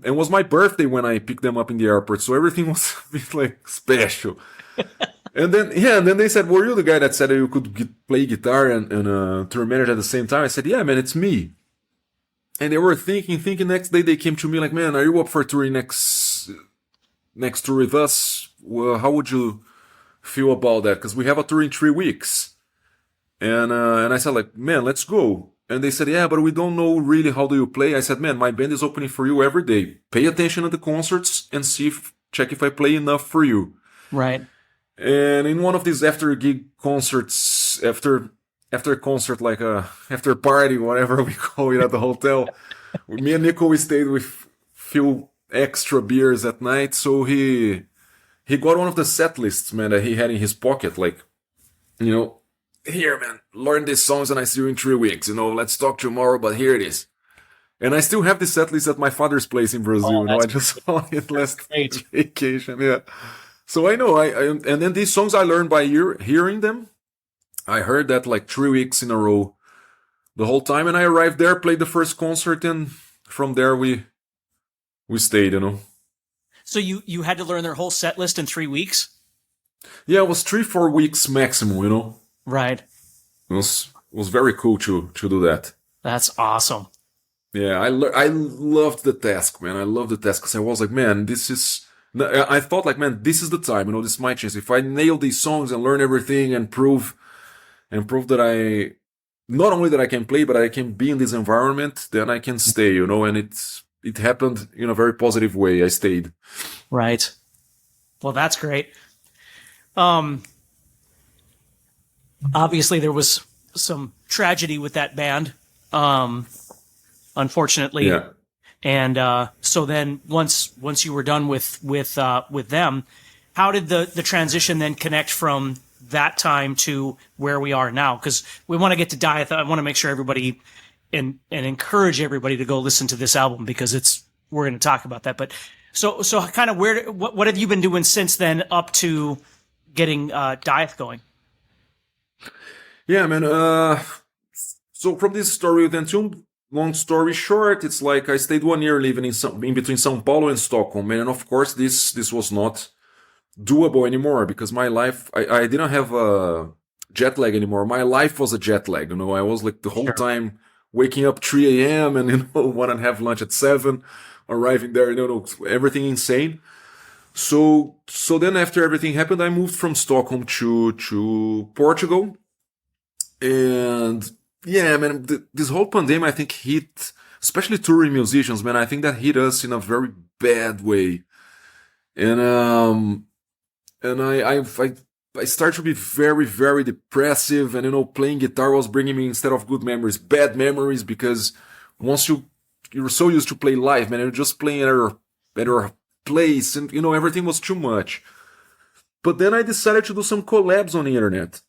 it was my birthday when I picked them up in the airport, so everything was a bit like special. And then they said, "Were you the guy that said that you could play guitar and tour manage at the same time?" I said, "Yeah, man, it's me." And they were thinking. Next day they came to me like, "Man, are you up for touring next tour with us? Well, how would you feel about that? Because we have a tour in 3 weeks." And I said like, "Man, let's go." And they said, "Yeah, but we don't know really how do you play." I said, "Man, my band is opening for you every day. Pay attention at the concerts and check if I play enough for you." Right. And in one of these after gig concerts, after concert, like after party, whatever we call it at the hotel, me and Nico, we stayed with few extra beers at night. So he got one of the set lists, man, that he had in his pocket, like, "Here, man, learn these songs and I see you in 3 weeks. Let's talk tomorrow, but here it is." And I still have the set list at my father's place in Brazil. I just saw it last vacation. Yeah. So I know, and then these songs I learned by hearing them. I heard that like 3 weeks in a row the whole time, and I arrived there, played the first concert, and from there we stayed, So you had to learn their whole set list in 3 weeks? Yeah, it was 3-4 weeks maximum, Right. It was very cool to do that. That's awesome. Yeah, I loved the task, man. I loved the task, because I was like, man, I thought like, man, this is the time, this is my chance. If I nail these songs and learn everything and prove that I, not only that I can play, but I can be in this environment, then I can stay, and it happened in a very positive way. I stayed. Right. Well, that's great. Obviously there was some tragedy with that band, unfortunately. Yeah. And so then once you were done with them, how did the transition then connect from that time to where we are now? Because we want to get to Dieth. I want to make sure everybody and encourage everybody to go listen to this album, because we're going to talk about that. But so kind of what have you been doing since then up to getting Dieth going? Yeah, man. So from this story with Entombed, long story short, it's like I stayed 1 year living in between São Paulo and Stockholm, and of course this was not doable anymore because my life, I didn't have a jet lag anymore. My life was a jet lag. I was like the whole Sure. time waking up 3 a.m. and, want to have lunch at 7, arriving there, everything insane. So then after everything happened, I moved from Stockholm to Portugal. And yeah, man, this whole pandemic, I think hit, especially touring musicians, man, I think that hit us in a very bad way. And I started to be very, very depressive. And playing guitar was bringing me, instead of good memories, bad memories, because once you're so used to play live, man, you're just playing at your place, and everything was too much. But then I decided to do some collabs on the internet.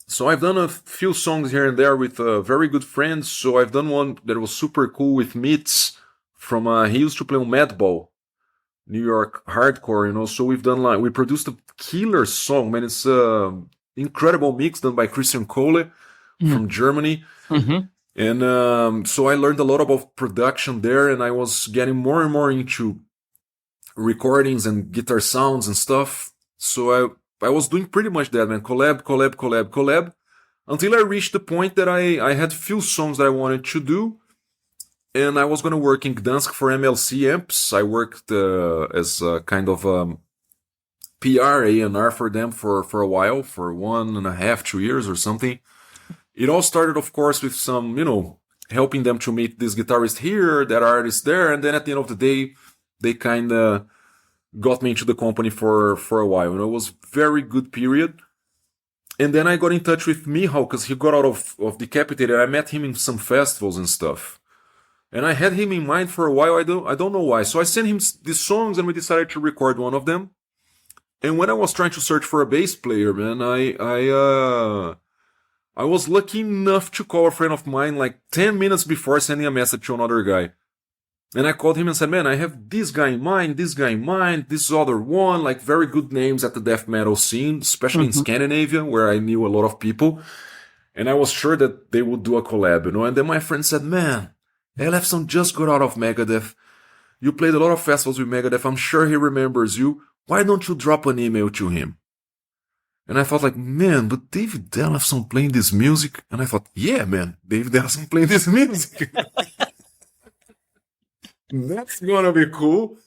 So I've done a few songs here and there with very good friends. So I've done one that was super cool with Mitz from he used to play on Madball, New York hardcore. So we produced a killer song, man. It's incredible mix done by Christian Kohle from Germany. Mm-hmm. And so I learned a lot about production there, and I was getting more and more into recordings and guitar sounds and stuff. So I was doing pretty much that, man. Collab, until I reached the point that I had few songs that I wanted to do. And I was going to work in Gdansk for MLC Amps. I worked as a kind of PR, A&R for them for a while, for 1.5, 2 years or something. It all started, of course, with some, helping them to meet this guitarist here, that artist there. And then at the end of the day, they kind of got me into the company for a while. It was very good period. And then I got in touch with Michał because he got out of Decapitated. I met him in some festivals and stuff. And I had him in mind for a while. I don't know why. So I sent him these songs and we decided to record one of them. And when I was trying to search for a bass player, man, I was lucky enough to call a friend of mine like 10 minutes before sending a message to another guy. And I called him and said, man, I have this guy in mind, this other one, like very good names at the death metal scene, especially in Scandinavia, where I knew a lot of people. And I was sure that they would do a collab, And then my friend said, man, Ellefson just got out of Megadeth. You played a lot of festivals with Megadeth. I'm sure he remembers you. Why don't you drop an email to him? And I thought like, man, but David Ellefson playing this music? And I thought, yeah, man, David Ellefson playing this music. That's gonna be cool.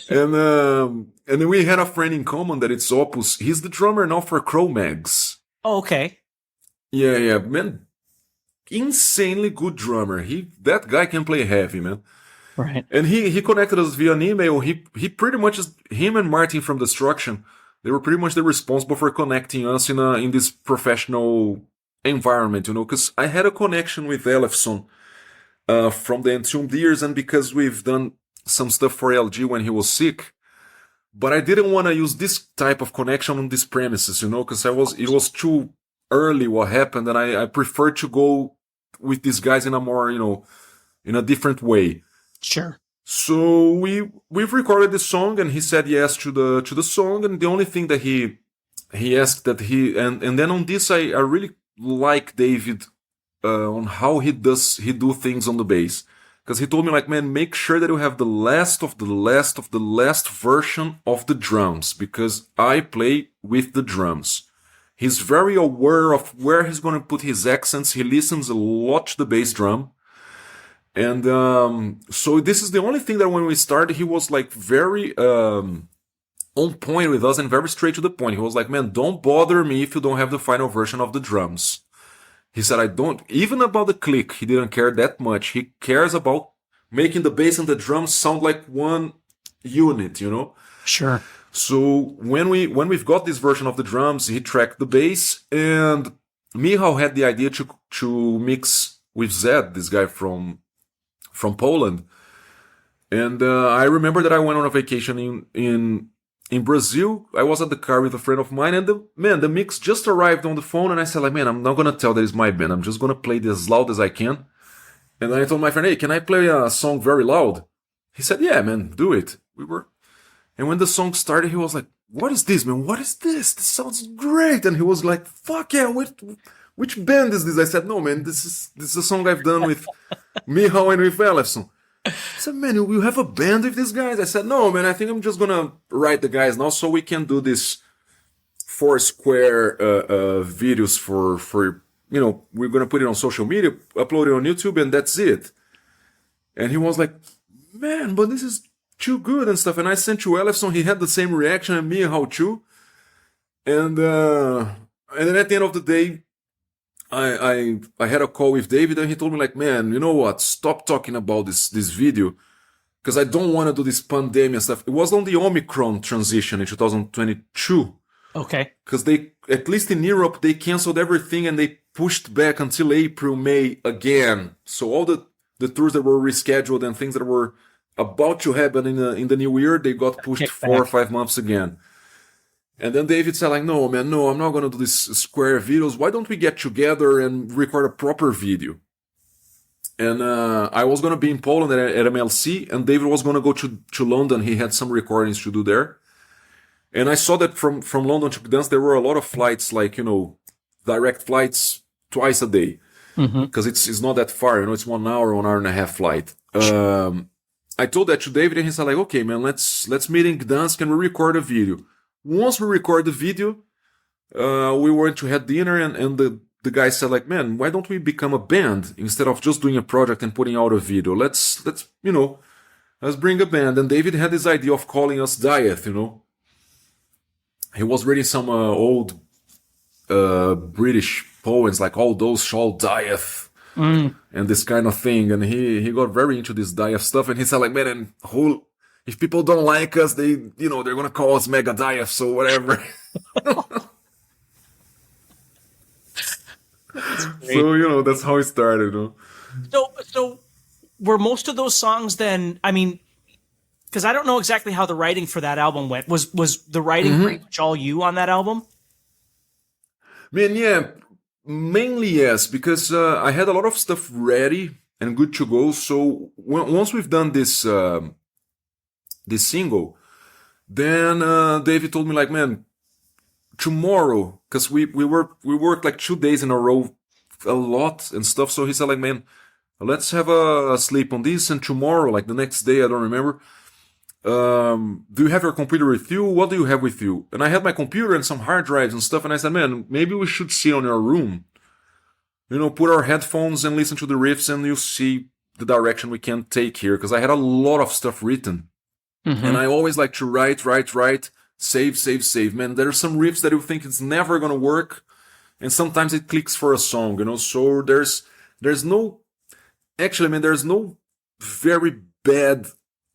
And we had a friend in common that it's Opus. He's the drummer now for Cro-Mags. Oh, okay. Yeah, man. Insanely good drummer. That guy can play heavy, man. Right. And he connected us via an email. He pretty much him and Martin from Destruction. They were pretty much the responsible for connecting us in this professional environment, because I had a connection with Ellefson from the Entombed years, and because we've done some stuff for LG when he was sick. But I didn't want to use this type of connection on these premises, because it was too early what happened, and I preferred to go with these guys in a more, in a different way. Sure. So we've recorded the song, and he said yes to the song, and the only thing that he asked that and then on this I really like David on how he do things on the bass, because he told me like, man, make sure that you have the last of the last version of the drums, because I play with the drums. He's very aware of where he's going to put his accents. He listens a lot to the bass drum. And so this is the only thing that when we started, he was like very on point with us and very straight to the point. He was like, man, don't bother me if you don't have the final version of the drums. He said, I don't, even about the click, he didn't care that much. He cares about making the bass and the drums sound like one unit, Sure. So when we've got this version of the drums, he tracked the bass, and Michał had the idea to mix with Zed, this guy from Poland. And I remember that I went on a vacation in Brazil. I was at the car with a friend of mine, and the mix just arrived on the phone, and I said like, man, I'm not gonna tell that it's my band. I'm just gonna play this as loud as I can. And then I told my friend, hey, can I play a song very loud? He said, yeah, man, do it. And when the song started, he was like, what is this, man? What is this? This sounds great. And he was like, fuck yeah, which band is this? I said, no, man, this is a song I've done with Michał and with Ellefson. I said, man, you have a band with these guys? I said, no, man, I think I'm just gonna write the guys now so we can do this Foursquare videos for we're gonna put it on social media, upload it on YouTube, and that's it. And he was like, man, but this is too good and stuff. And I sent to Ellefson, he had the same reaction, and me and how too. And then at the end of the day, I had a call with David, and he told me like, man, you know what? Stop talking about this video, because I don't want to do this pandemic stuff. It was on the Omicron transition in 2022. Okay. Because they, at least in Europe, they canceled everything and they pushed back until April, May again. So all the tours that were rescheduled and things that were about to happen in the new year, they got pushed 4 or 5 months again. And then David said like, no, man, no, I'm not going to do this square videos. Why don't we get together and record a proper video? And I was going to be in Poland at MLC, and David was going to go to London. He had some recordings to do there. And I saw that from London to Gdansk, there were a lot of flights, like, direct flights twice a day. Because it's not that far, it's 1 hour and a half flight. I told that to David, and he said like, okay, man, let's meet in Gdansk and we record a video. Once we record the video, we went to have dinner, and the guy said like, man, why don't we become a band instead of just doing a project and putting out a video? Let's bring a band. And David had this idea of calling us Dieth, He was reading some old British poems, like all those shall dieth, and this kind of thing. And he got very into this dieth stuff, and he said like, man, if people don't like us, they're gonna call us Mega Dieth, so whatever. So that's how it started. So were most of those songs then? I mean, because I don't know exactly how the writing for that album went. Was the writing pretty much all you on that album? Man, yeah, mainly yes, because I had a lot of stuff ready and good to go. So once we've done this single, then David told me like, man, tomorrow, because we worked like 2 days in a row, a lot and stuff. So he said like, man, let's have a sleep on this, and tomorrow, like the next day, I don't remember. Do you have your computer with you? What do you have with you? And I had my computer and some hard drives and stuff, and I said, man, maybe we should sit on your room, put our headphones and listen to the riffs, and you see the direction we can take here, because I had a lot of stuff written. And I always like to write, save. Man, there are some riffs that you think it's never gonna work, and sometimes it clicks for a song, So there's no very bad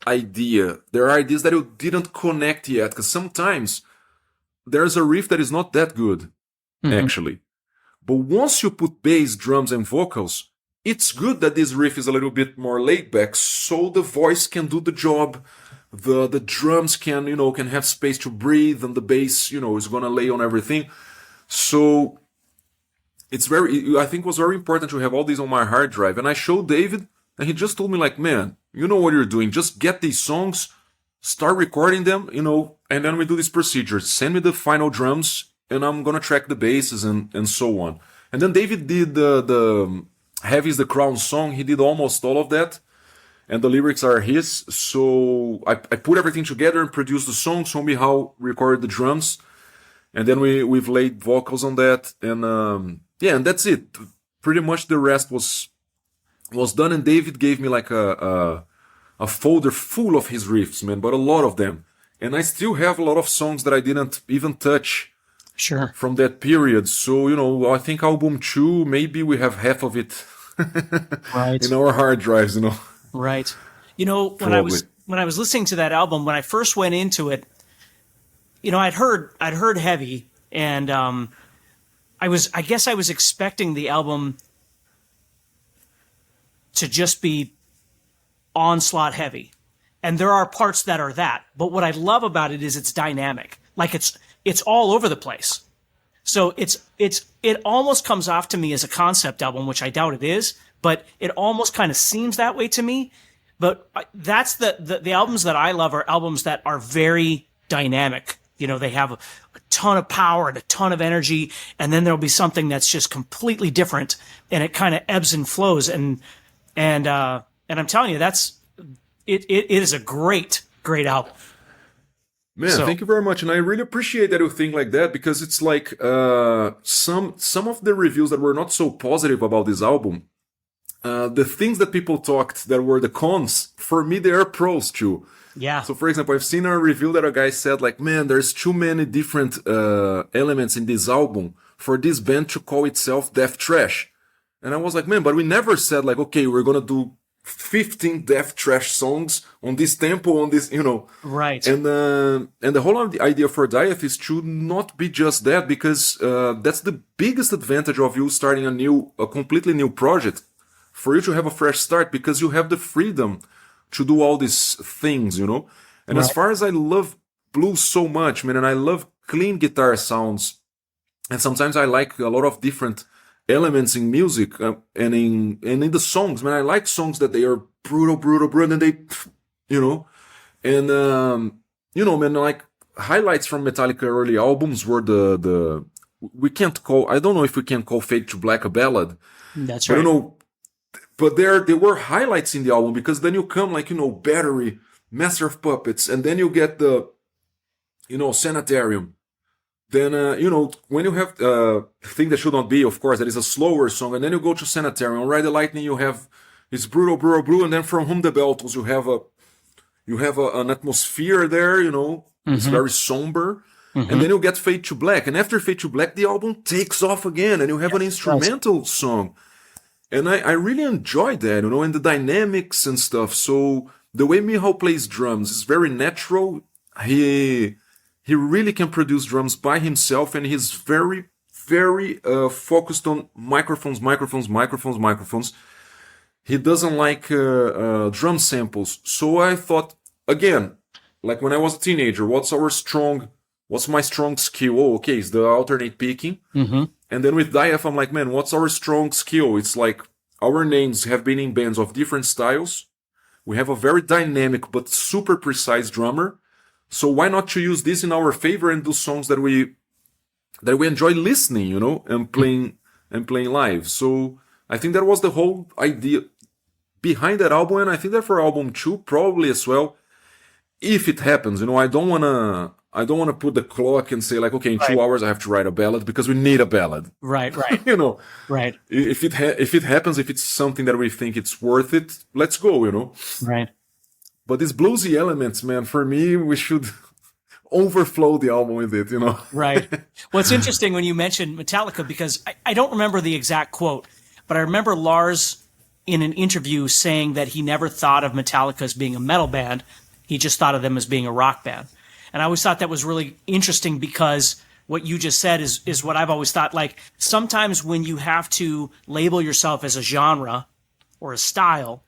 idea. There are ideas that you didn't connect yet, because sometimes there's a riff that is not that good, actually. But once you put bass, drums, and vocals, it's good that this riff is a little bit more laid back, so the voice can do the job. The drums can have space to breathe, and the bass, is gonna lay on everything. So I think it was very important to have all these on my hard drive. And I showed David, and he just told me like, man, you know what you're doing. Just get these songs, start recording them, and then we do this procedure. Send me the final drums, and I'm gonna track the basses and so on. And then David did the Heavy is the Crown song. He did almost all of that. And the lyrics are his, so I put everything together and produced the song, showed me how record the drums, and then we've laid vocals on that, and and that's it. Pretty much the rest was done, and David gave me like a folder full of his riffs, man, but a lot of them, and I still have a lot of songs that I didn't even touch. Sure. From that period, so I think album 2, maybe we have half of it right in our hard drives, Right. When I was listening to that album, when I first went into it, I'd heard Heavy, and I guess I was expecting the album to just be onslaught heavy. And there are parts that are that. But what I love about it is it's dynamic. Like it's all over the place. So it almost comes off to me as a concept album, which I doubt it is, but it almost kind of seems that way to me. But that's the albums that I love are albums that are very dynamic. They have a ton of power and a ton of energy, and then there'll be something that's just completely different, and it kind of ebbs and flows. And I'm telling you, it is a great album. Man, thank you very much, and I really appreciate that you think like that, because it's like some of the reviews that were not so positive about this album, the things that people talked that were the cons, for me they are pros too. Yeah. So for example, I've seen a review that a guy said like, man, there's too many different elements in this album for this band to call itself death thrash. And I was like, man, but we never said like, okay, we're gonna do 15 death thrash songs on this tempo, on this, Right. And the whole idea for Dieth is to not be just that, because that's the biggest advantage of you starting a completely new project, for you to have a fresh start, because you have the freedom to do all these things, And Right. as far as I love blues so much, man, and I love clean guitar sounds, and sometimes I like a lot of different elements in music and in the songs, man. I like songs that they are brutal, and they, and man, like highlights from Metallica early albums were I don't know if we can call Fade to Black a ballad. That's right. But there were highlights in the album, because then you come like, Battery, Master of Puppets, and then you get the, Sanitarium. Then, when you have Thing That Should Not Be, of course, that is a slower song, and then you go to Sanitarium. On Ride the Lightning, you have it's brutal, and then From Whom the Bell Tolls, you have an atmosphere there, it's very somber. And then you get Fade to Black, and after Fade to Black, the album takes off again, and you have an instrumental song. And I really enjoyed that, and the dynamics and stuff. So the way Michał plays drums is very natural. He really can produce drums by himself, and he's very, very focused on microphones. He doesn't like drum samples. So I thought, again, like when I was a teenager, what's my strong skill? Oh, okay, it's the alternate picking. Mm-hmm. And then with Dieth, I'm like, man, what's our strong skill? It's like our names have been in bands of different styles. We have a very dynamic but super precise drummer. So why not to use this in our favor and do songs that we enjoy listening, and playing live. So I think that was the whole idea behind that album, and I think that for album 2 probably as well, if it happens. I don't wanna put the clock and say like, okay, in 2 hours I have to write a ballad, because we need a ballad. Right. Right. If it happens, if it's something that we think it's worth it, let's go. Right. But these bluesy elements, man, for me, we should overflow the album with it, Right. Well, it's interesting when you mentioned Metallica, because I don't remember the exact quote, but I remember Lars in an interview saying that he never thought of Metallica as being a metal band. He just thought of them as being a rock band. And I always thought that was really interesting, because what you just said is what I've always thought. Like, sometimes when you have to label yourself as a genre or a style,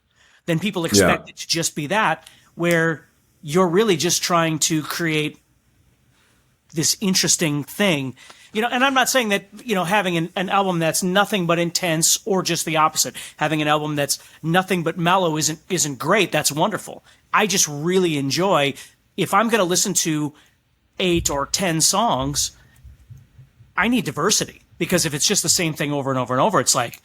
then people expect it to just be that, where you're really just trying to create this interesting thing. And I'm not saying that, having an album that's nothing but intense, or just the opposite. Having an album that's nothing but mellow isn't great. That's wonderful. I just really enjoy, if I'm going to listen to 8 or 10 songs, I need diversity, because if it's just the same thing over and over and over, it's like,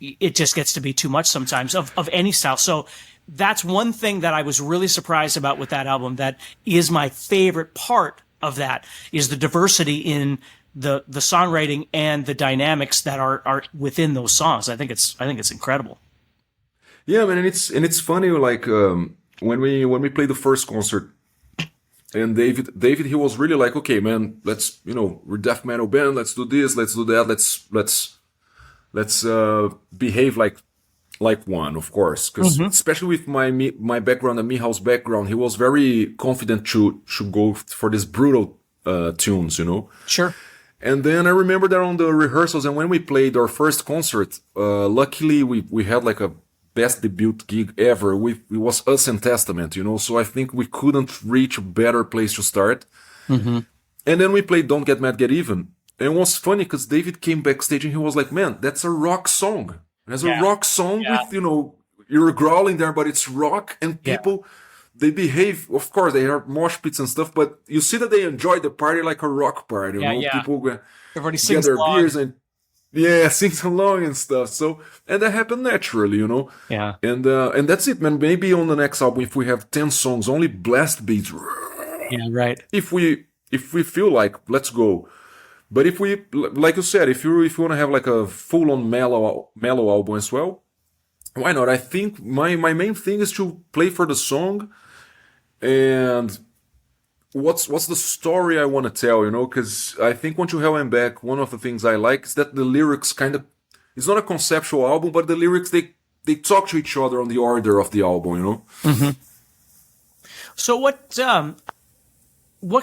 it just gets to be too much sometimes of any style. So that's one thing that I was really surprised about with that album. That is my favorite part of that, is the diversity in the songwriting and the dynamics that are within those songs. I think it's incredible. Yeah, man, and it's funny, like when we played the first concert, and David, he was really like, okay, man, let's, we're death metal band, let's do this, let's do that, let's behave like one, of course, because especially with my background and Michał's background, he was very confident to go for these brutal tunes, Sure. And then I remember that on the rehearsals, and when we played our first concert, luckily we had like a best debut gig ever. It was us and Testament, so I think we couldn't reach a better place to start. And then we played Don't Get Mad, Get Even. And it was funny, because David came backstage and he was like, man, that's a rock song. There's a rock song with, you're growling there, but it's rock, and people, they behave, of course, they have mosh pits and stuff, but you see that they enjoy the party like a rock party. People Everybody get sings their along. beers, and yeah, sings along and stuff. So, and that happened naturally, Yeah. And that's it, man. Maybe on the next album, if we have 10 songs, only blast beats. Yeah, right. If we feel like, let's go. But if we, like you said, if you want to have like a full-on mellow album as well, why not? I think my main thing is to play for the song and what's the story I want to tell, because I think once you have him back, one of the things I like is that the lyrics kind of, it's not a conceptual album, but the lyrics, they talk to each other on the order of the album. So what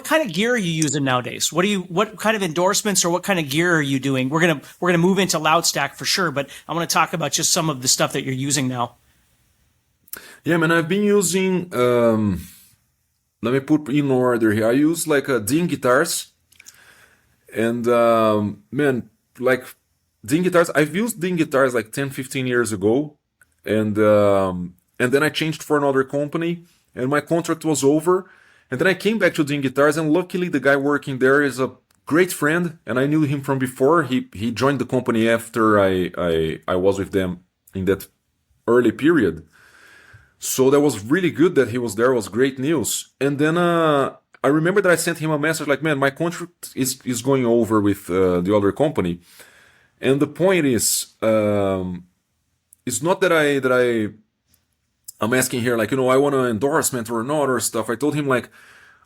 kind of gear are you using nowadays? What kind of endorsements or what kind of gear are you doing? We're gonna move into Loudstack for sure, but I want to talk about just some of the stuff that you're using now. Yeah, man, I've been using, let me put in order here. I use like Dean guitars, and man, like Dean guitars, I've used Dean guitars like 10, 15 years ago, and then I changed for another company, and my contract was over, and then I came back to Dean guitars, and luckily the guy working there is a great friend, and I knew him from before. He joined the company after I was with them in that early period. So that was really good that he was there. It was great news. And then I remember that I sent him a message like, man, my contract is going over with the other company. And the point is, it's not that I'm asking here like, I want an endorsement or not or stuff. I told him like,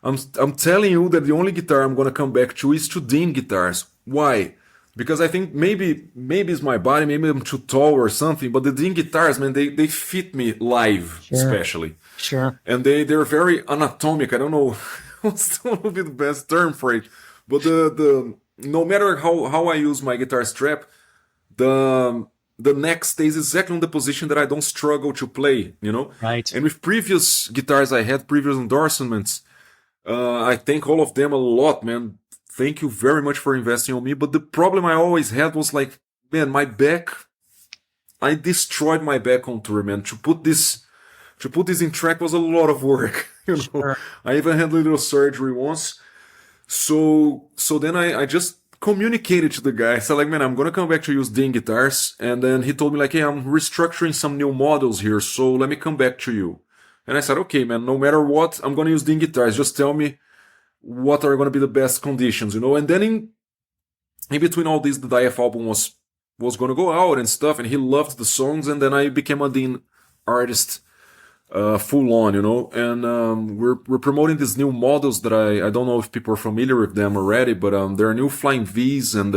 I'm telling you that the only guitar I'm gonna come back to is to Dean guitars. Why? Because I think maybe it's my body, maybe I'm too tall or something, but the Dean guitars, man, they fit me live, especially. Sure. And they're very anatomic. I don't know what's what would be the best term for it, but the no matter how I use my guitar strap, the neck stays exactly in the position that I don't struggle to play, Right. And with previous guitars I had, previous endorsements, I thank all of them a lot, man. Thank you very much for investing on me. But the problem I always had was like, man, my back, I destroyed my back on tour, man. To put this in track was a lot of work. Sure. I even had a little surgery once. So then I just communicated to the guy. I said like, man, I'm gonna come back to use Dean guitars. And then he told me like, hey, I'm restructuring some new models here, so let me come back to you. And I said, okay, man, no matter what, I'm gonna use Dean guitars. Just tell me what are going to be the best conditions, And then in between all this, the DIF album was going to go out and stuff, and he loved the songs, and then I became a Dean artist full on, And we're promoting these new models that I don't know if people are familiar with them already, but there are new Flying V's and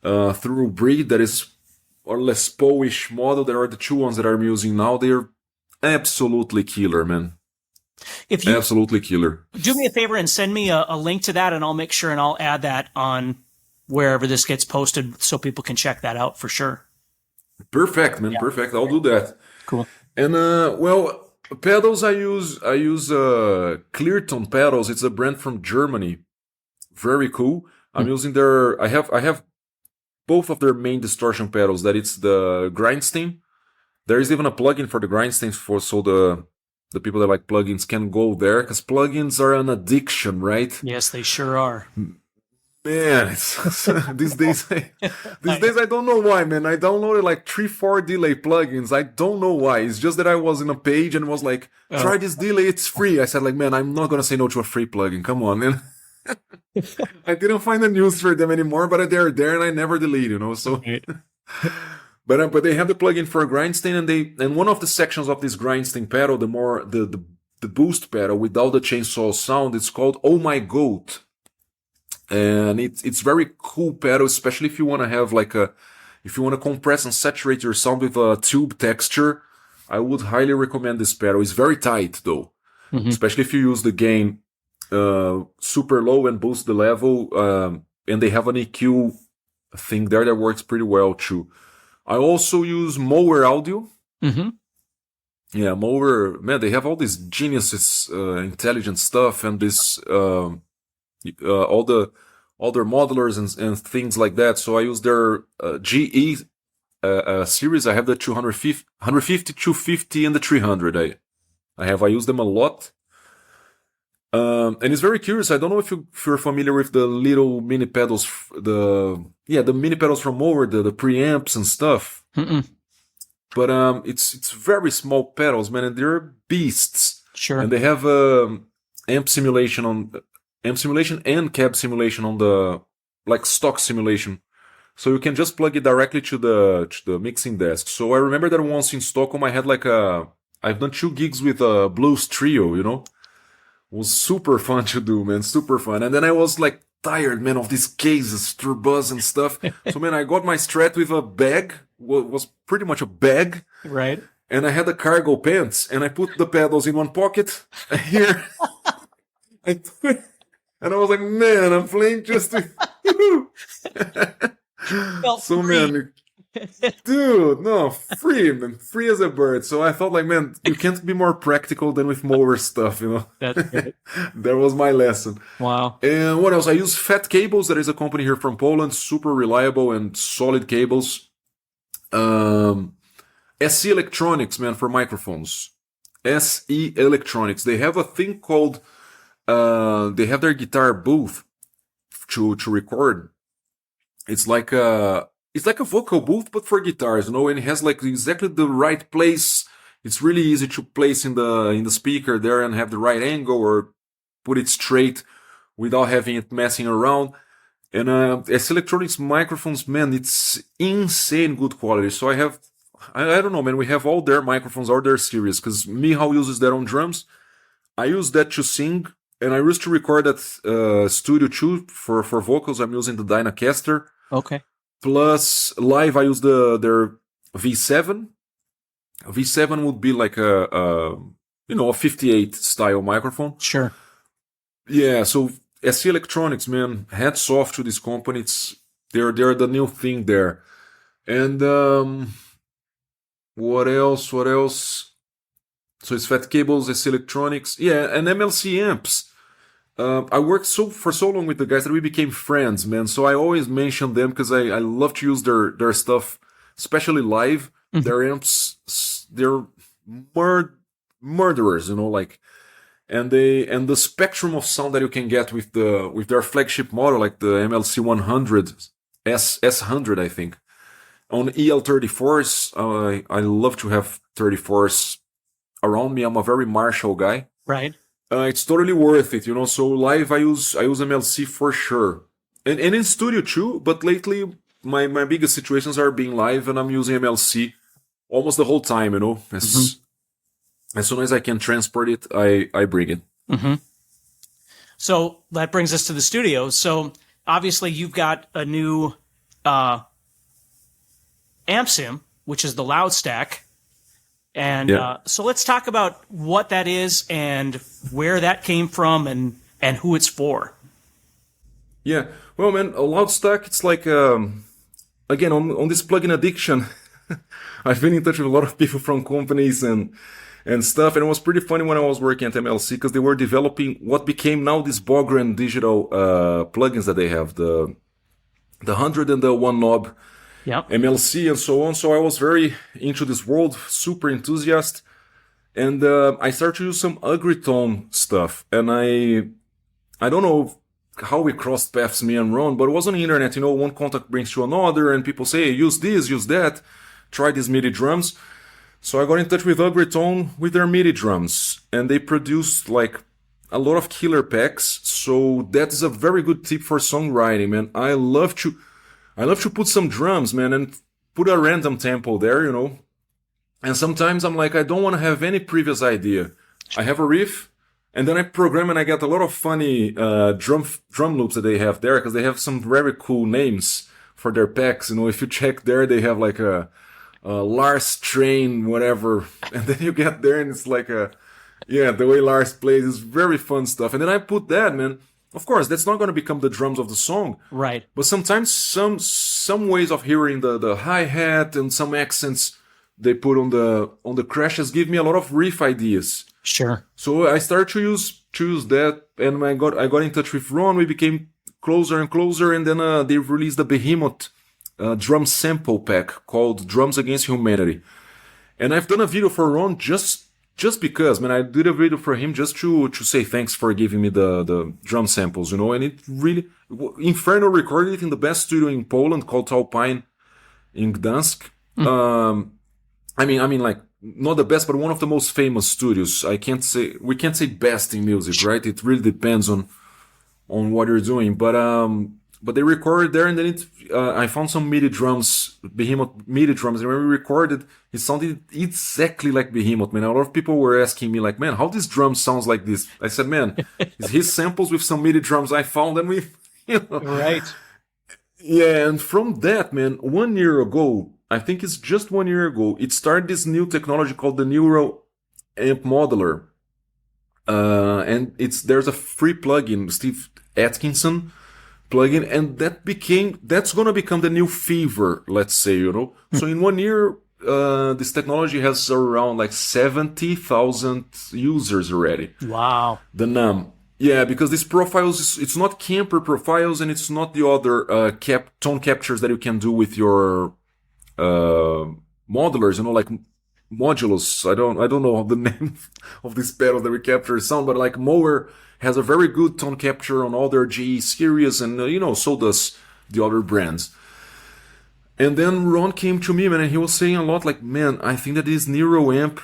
through Breed that is or less Poish model. There are the two ones that I'm using now. They're absolutely killer, man. If you Absolutely killer. do me a favor and send me a link to that, and I'll make sure and I'll add that on wherever this gets posted so people can check that out for sure. Perfect, man. Yeah. Perfect. I'll do that. Cool. And well, pedals I use Cleartone pedals. It's a brand from Germany. Very cool. I'm using their. I have both of their main distortion pedals. That it's the Grindstein. There is even a plugin for the Grindsteins so the people that like plugins can go there, because plugins are an addiction, right? Yes, they sure are. Man, these days I don't know why, man. I downloaded like 3-4 delay plugins. I don't know why. It's just that I was in a page and was like, try this delay, it's free. I said like, man, I'm not gonna say no to a free plugin. Come on, man. I didn't find a news for them anymore, but they're there and I never delete, So. Right. But they have the plugin for a Grindstein, and one of the sections of this Grindstein pedal, the boost pedal without the chainsaw sound, it's called Oh My Goat, and it's very cool pedal, especially if you want to have if you want to compress and saturate your sound with a tube texture. I would highly recommend this pedal. It's very tight though, especially if you use the gain super low and boost the level, and they have an EQ thing there that works pretty well too. I also use Mower Audio. Mm-hmm. Yeah, Mower, man, they have all these geniuses, intelligent stuff, and this all their modelers and things like that. So I use their GE series. I have the 250, 250, and the 300. I use them a lot. And it's very curious. I don't know if you're familiar with the little mini pedals, the mini pedals from Moorhead, the preamps and stuff. Mm-mm. But it's very small pedals, man, and they're beasts. Sure. And they have amp simulation and cab simulation on the like stock simulation. So you can just plug it directly to the mixing desk. So I remember that once in Stockholm, I had I've done 2 gigs with a blues trio, you know. It was super fun to do, man, super fun. And then I was like tired, man, of these cases, turbos and stuff. So man, I got my Strat with a bag, was pretty much a bag. Right. And I had the cargo pants, and I put the pedals in one pocket here. And I was like, man, I'm playing just to... So man, dude, no, free, man, free as a bird. So I thought like, man, you can't be more practical than with mower stuff, you know. That's good. That was my lesson. Wow. And what else? I use Fat Cables. That is a company here from Poland, super reliable and solid cables. SE Electronics, man, for microphones. SE Electronics. They have a thing called, they have their guitar booth to record. It's like a vocal booth, but for guitars, you know, and it has like exactly the right place. It's really easy to place in the speaker there and have the right angle or put it straight without having it messing around. And SE Electronics microphones, man, it's insane good quality. So I don't know, man, we have all their microphones, all their series, because Mihal uses that on drums. I use that to sing, and I used to record at Studio 2 for vocals. I'm using the Dynacaster. Okay. Plus, live, I use their V7. V7 would be like a 58 style microphone. Sure. Yeah, so SE Electronics, man, hats off to this company. They're the new thing there. And what else? So it's Fat Cables, SE Electronics, yeah, and MLC amps. I worked for so long with the guys that we became friends, man. So I always mention them because I love to use their stuff, especially live. Mm-hmm. Their amps, they're murderers, you know, like, and the spectrum of sound that you can get with their flagship model, like the MLC 100 S100, I think. On EL34s, I love to have 34s around me. I'm a very Marshall guy. Right. It's totally worth it, you know. So live, I use MLC for sure, and in studio too. But lately, my biggest situations are being live, and I'm using MLC almost the whole time, you know. As soon as I can transport it, I bring it. Mm-hmm. So that brings us to the studio. So obviously, you've got a new amp sim, which is the Loud Stack. And yeah. So let's talk about what that is and where that came from and who it's for. Yeah, well, man, a Loud Stack, it's like, again, on this plugin addiction, I've been in touch with a lot of people from companies and stuff, and it was pretty funny when I was working at MLC because they were developing what became now these Bogren digital plugins that they have, the 100 and the one knob. Yep. MLC and so on. So I was very into this world, super enthusiast. And I started to use some Agritone stuff. And I don't know how we crossed paths, me and Ron, but it was on the internet, you know, one contact brings to another and people say, hey, use this, use that, try these MIDI drums. So I got in touch with Agritone with their MIDI drums. And they produced like a lot of killer packs. So that is a very good tip for songwriting, man. I love to put some drums, man, and put a random tempo there, you know. And sometimes I'm like, I don't want to have any previous idea. I have a riff, and then I program and I get a lot of funny drum loops that they have there, because they have some very cool names for their packs. You know, if you check there, they have like a Lars Train, whatever. And then you get there and it's like the way Lars plays is very fun stuff. And then I put that, man. Of course, that's not going to become the drums of the song. Right. But sometimes some ways of hearing the hi-hat and some accents they put on the crashes give me a lot of riff ideas. Sure. So I started to use that, and I got in touch with Ron. We became closer and closer, and then they released the Behemoth drum sample pack called Drums Against Humanity. And I've done a video for Ron just just because, man, I did a video for him just to say thanks for giving me the drum samples, and it really, Inferno recorded it in the best studio in Poland called Alpine in Gdansk. I mean, like, not the best, but one of the most famous studios. We can't say best in music, right? It really depends on what you're doing, but they recorded there, and then I found some MIDI drums, Behemoth MIDI drums, and when we recorded, it sounded exactly like Behemoth, man. A lot of people were asking me, like, man, how this drum sounds like this? I said, man, it's his samples with some MIDI drums I found, and we, Right. Yeah, and from that, man, 1 year ago, I think it's just 1 year ago, it started this new technology called the Neural Amp Modeler. And there's a free plugin, Steve Atkinson plugin, and that's gonna become the new Fever, let's say, So in 1 year, this technology has around like 70,000 users already. Wow. The NAM. Yeah, because these profiles, it's not Kemper profiles, and it's not the other tone captures that you can do with your modelers, like modulus. I don't know the name of this pedal that we capture sound, but like Mower has a very good tone capture on all their GE series, and so does the other brands. And then Ron came to me, man, and he was saying a lot like, man, I think that this Neuro amp,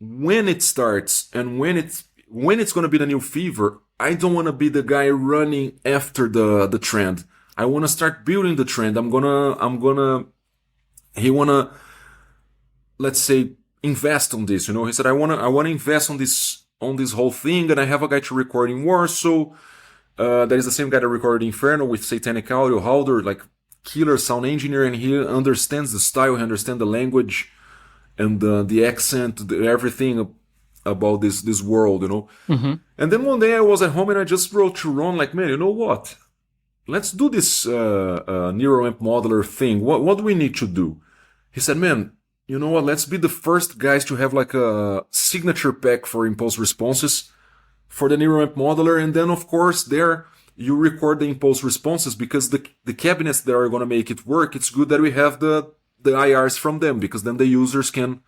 when it starts and when it's gonna be the new Fever, I don't want to be the guy running after the trend. I want to start building the trend. He wanna, let's say, invest on this. He said, I wanna invest on this whole thing, and I have a guy to record in Warsaw. That is the same guy that recorded Inferno with Satanic Audio, Halder, like killer sound engineer, and he understands the style, he understands the language and the accent, everything about this world, Mm-hmm. And then one day I was at home and I just wrote to Ron, like, man, you know what? Let's do this Neuro Amp Modeler thing. What do we need to do? He said, man, you know what? Let's be the first guys to have like a signature pack for impulse responses for the Neuro Amp Modeler. And then, of course, there you record the impulse responses, because the cabinets that are going to make it work, it's good that we have the IRs from them, because then the users can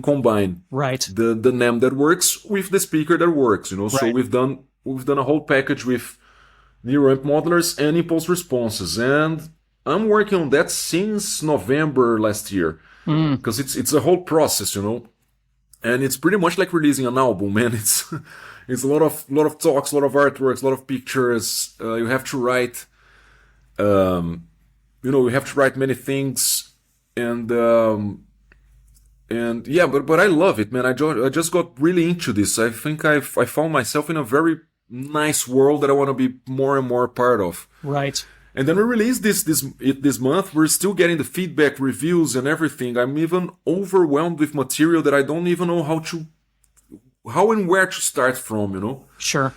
combine the NAM that works with the speaker that works, So Right. we've done a whole package with Neuro Amp Modelers and impulse responses, and I'm working on that since November last year, because it's a whole process, and it's pretty much like releasing an album, man. It's a lot of talks, a lot of artworks, a lot of pictures. You have to write, you have to write many things, and yeah, but I love it, man. I just got really into this. I think I found myself in a very nice world that I want to be more and more part of. Right. And then we released this month. We're still getting the feedback, reviews, and everything. I'm even overwhelmed with material that I don't even know how and where to start from, Sure.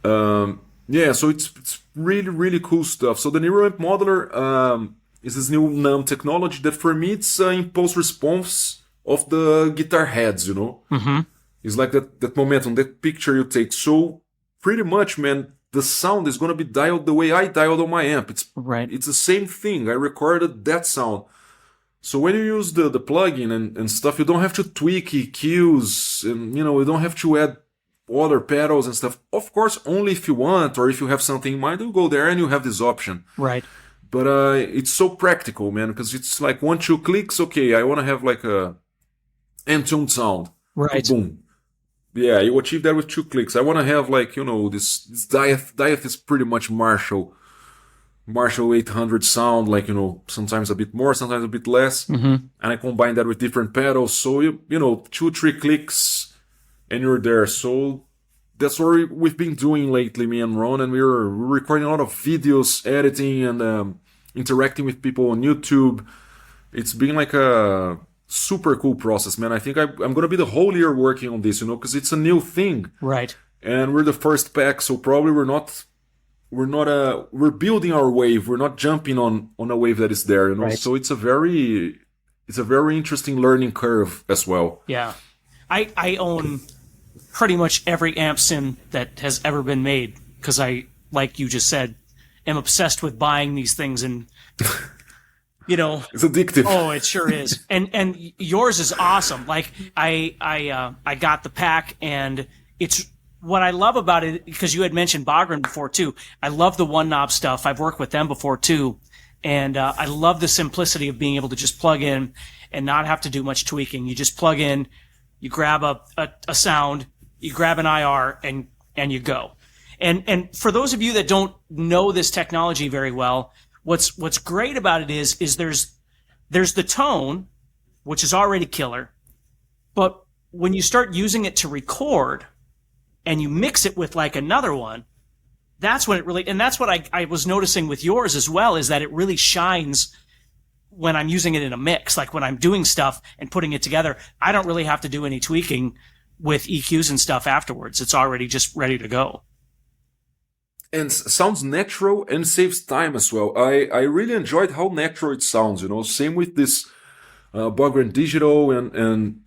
Yeah, so it's really, really cool stuff. So the Neuro Amp Modeler is this new NAM technology that for me it's impulse response of the guitar heads, Mm-hmm. It's like that momentum, that picture you take. So pretty much, man, the sound is going to be dialed the way I dialed on my amp. It's the same thing. I recorded that sound. So when you use the plugin and stuff, you don't have to tweak EQs, and you don't have to add other pedals and stuff. Of course, only if you want, or if you have something in mind, you go there and you have this option. Right. But it's so practical, man, because it's like 1-2 clicks. Okay, I want to have like a end-tuned sound. Right. Boom. Yeah, you achieve that with 2 clicks. I want to have like, this Diath is pretty much Marshall 800 sound, like, sometimes a bit more, sometimes a bit less. Mm-hmm. And I combine that with different pedals. So, 2-3 clicks and you're there. So that's what we've been doing lately, me and Ron. And we're recording a lot of videos, editing, and interacting with people on YouTube. It's been like a super cool process, man. I think I'm going to be the whole year working on this, because it's a new thing. Right. And we're the first pack, so probably we're building our wave. We're not jumping on a wave that is there, Right. So it's a very interesting learning curve as well. Yeah. I own pretty much every amp sim that has ever been made, because I, like you just said, am obsessed with buying these things and you know, It's addictive. oh, it sure is. And yours is awesome. Like I got the pack, and it's what I love about it, because you had mentioned Bogren before too. I love the one knob stuff. I've worked with them before too. And I love the simplicity of being able to just plug in and not have to do much tweaking. You just plug in, you grab a sound, you grab an IR, and you go. And for those of you that don't know this technology very well, what's great about it is there's the tone, which is already killer, but when you start using it to record and you mix it with like another one, that's when it really, and that's what I was noticing with yours as well, is that it really shines when I'm using it in a mix. Like when I'm doing stuff and putting it together, I don't really have to do any tweaking with EQs and stuff afterwards. It's already just ready to go. And sounds natural and saves time as well. I really enjoyed how natural it sounds, Same with this Bogren Digital and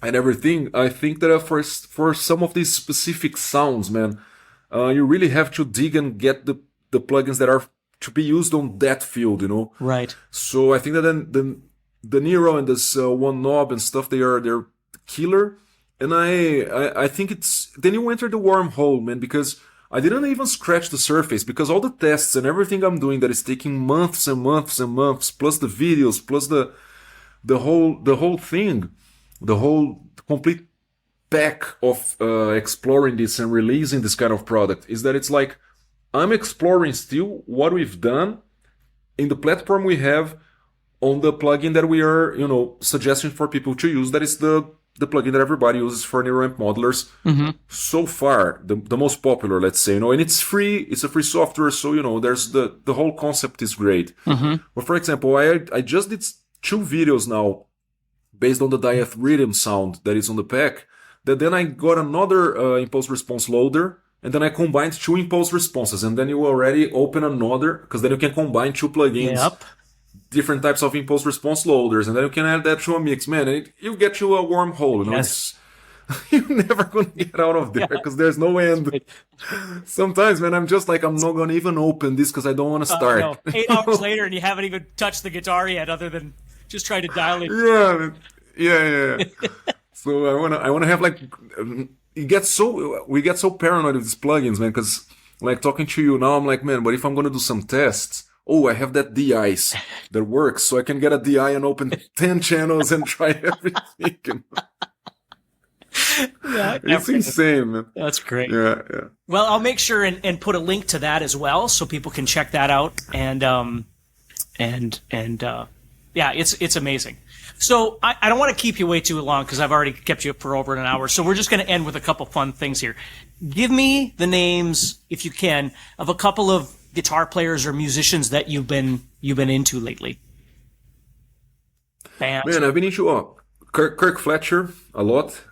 everything. I think that for some of these specific sounds, man, you really have to dig and get the plugins that are to be used on that field, Right. So I think that then the Nero and this one knob and stuff, they're killer. And I think then you enter the wormhole, man, because I didn't even scratch the surface, because all the tests and everything I'm doing that is taking months and months and months, plus the videos, plus the whole thing, the whole complete pack of exploring this and releasing this kind of product, is that it's like I'm exploring still what we've done in the platform we have on the plugin that we are, suggesting for people to use. That is the plugin that everybody uses for neuroamp modelers. Mm-hmm. So far, the most popular, let's say, and it's free. It's a free software, so there's the whole concept is great. Mm-hmm. But for example, I just did 2 videos now based on the diaph rhythm sound that is on the pack. That then I got another impulse response loader, and then I combined 2 impulse responses, and then you already open another, because then you can combine 2 plugins. Yep. Different types of impulse response loaders, and then you can add that to a mix, man. And you get you a wormhole. Yes. You're never gonna get out of there, because there's no end. Sometimes, man, I'm just like, I'm not gonna even open this because I don't want to start. No. 8 hours later, and you haven't even touched the guitar yet, other than just trying to dial it. Yeah. So I wanna have like, we get so paranoid with these plugins, man, because like talking to you now, I'm like, man, but if I'm gonna do some tests. Oh, I have that DIs that works, so I can get a DI and open 10 channels and try everything. Yeah, it's insane, man. That's great. Yeah. Well, I'll make sure and put a link to that as well, so people can check that out. And yeah, it's amazing. So I don't want to keep you way too long, because I've already kept you up for over an hour. So we're just going to end with a couple fun things here. Give me the names, if you can, of a couple of guitar players or musicians that you've been into lately. Bands. Man, I've been into Kirk Fletcher a lot.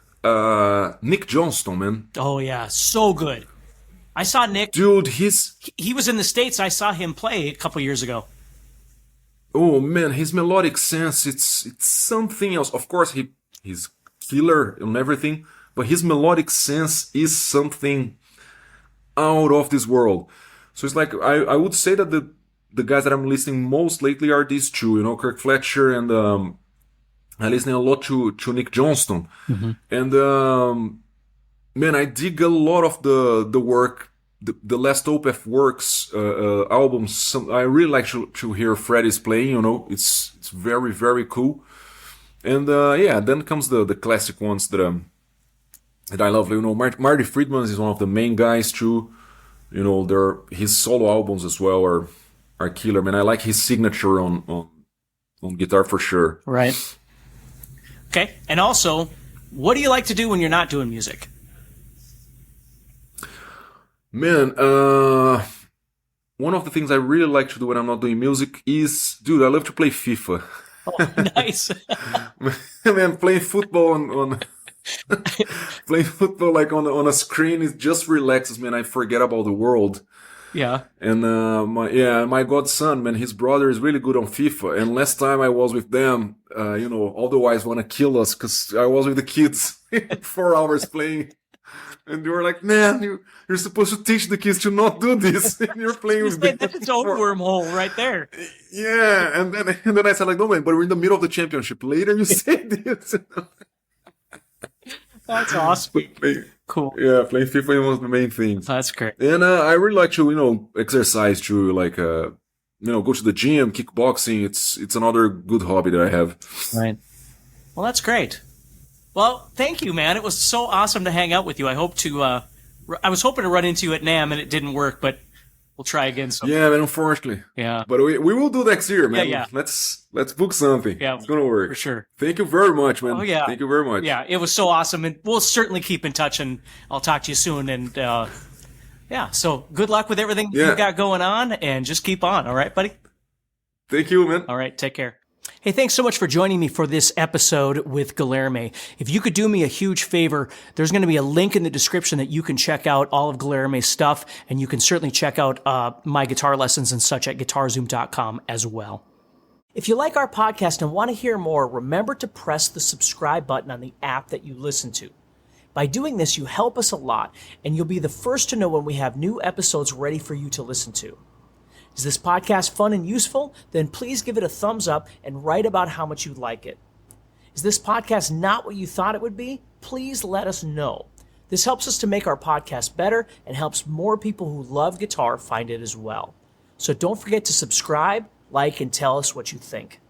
Nick Johnston, man. Oh yeah, so good. I saw Nick. Dude, he was in the States. I saw him play a couple years ago. Oh man, his melodic sense, it's something else. Of course, he's killer on everything, but his melodic sense is something out of this world. So it's like, I would say that the guys that I'm listening most lately are these 2, Kirk Fletcher, and I'm listening a lot to Nick Johnston. Mm-hmm. And man, I dig a lot of the work, the last OPF Works albums. I really like to hear Freddie's playing, it's very, very cool. And then comes the classic ones that I love. Marty Friedman is one of the main guys too. His solo albums as well are killer. Man, I like his signature on guitar for sure. Right. Okay. And also, what do you like to do when you're not doing music? Man, one of the things I really like to do when I'm not doing music is, dude, I love to play FIFA. Oh, nice. Man, playing football on playing football like on a screen, it just relaxes, man. I forget about the world. Yeah. And my godson, man, his brother is really good on FIFA. And last time I was with them, all the wives want to kill us because I was with the kids 4 hours playing And you were like, man, you're supposed to teach the kids to not do this. And you're playing with them. That's its own wormhole right there. Yeah, and then I said like, no man, but we're in the middle of the championship. Later you say this. That's awesome. Cool. Yeah, playing FIFA is one of the main things. That's great. And I really like to, exercise to like, go to the gym, kickboxing. It's another good hobby that I have. Right. Well, that's great. Well, thank you, man. It was so awesome to hang out with you. I was hoping to run into you at NAMM and it didn't work, but we'll try again sometime. Yeah, man, unfortunately. Yeah. But we will do next year, man. Yeah. Let's book something. Yeah. It's gonna work. For sure. Thank you very much, man. Oh, yeah. Thank you very much. Yeah, it was so awesome. And we'll certainly keep in touch, and I'll talk to you soon. And, so good luck with everything you got going on, and just keep on. All right, buddy? Thank you, man. All right, take care. Hey, thanks so much for joining me for this episode with Guilherme. If you could do me a huge favor, there's going to be a link in the description that you can check out all of Guilherme's stuff, and you can certainly check out my guitar lessons and such at guitar-zoom.com as well. If you like our podcast and want to hear more, remember to press the subscribe button on the app that you listen to. By doing this, you help us a lot, and you'll be the first to know when we have new episodes ready for you to listen to. Is this podcast fun and useful? Then please give it a thumbs up and write about how much you like it. Is this podcast not what you thought it would be? Please let us know. This helps us to make our podcast better and helps more people who love guitar find it as well. So don't forget to subscribe, like, and tell us what you think.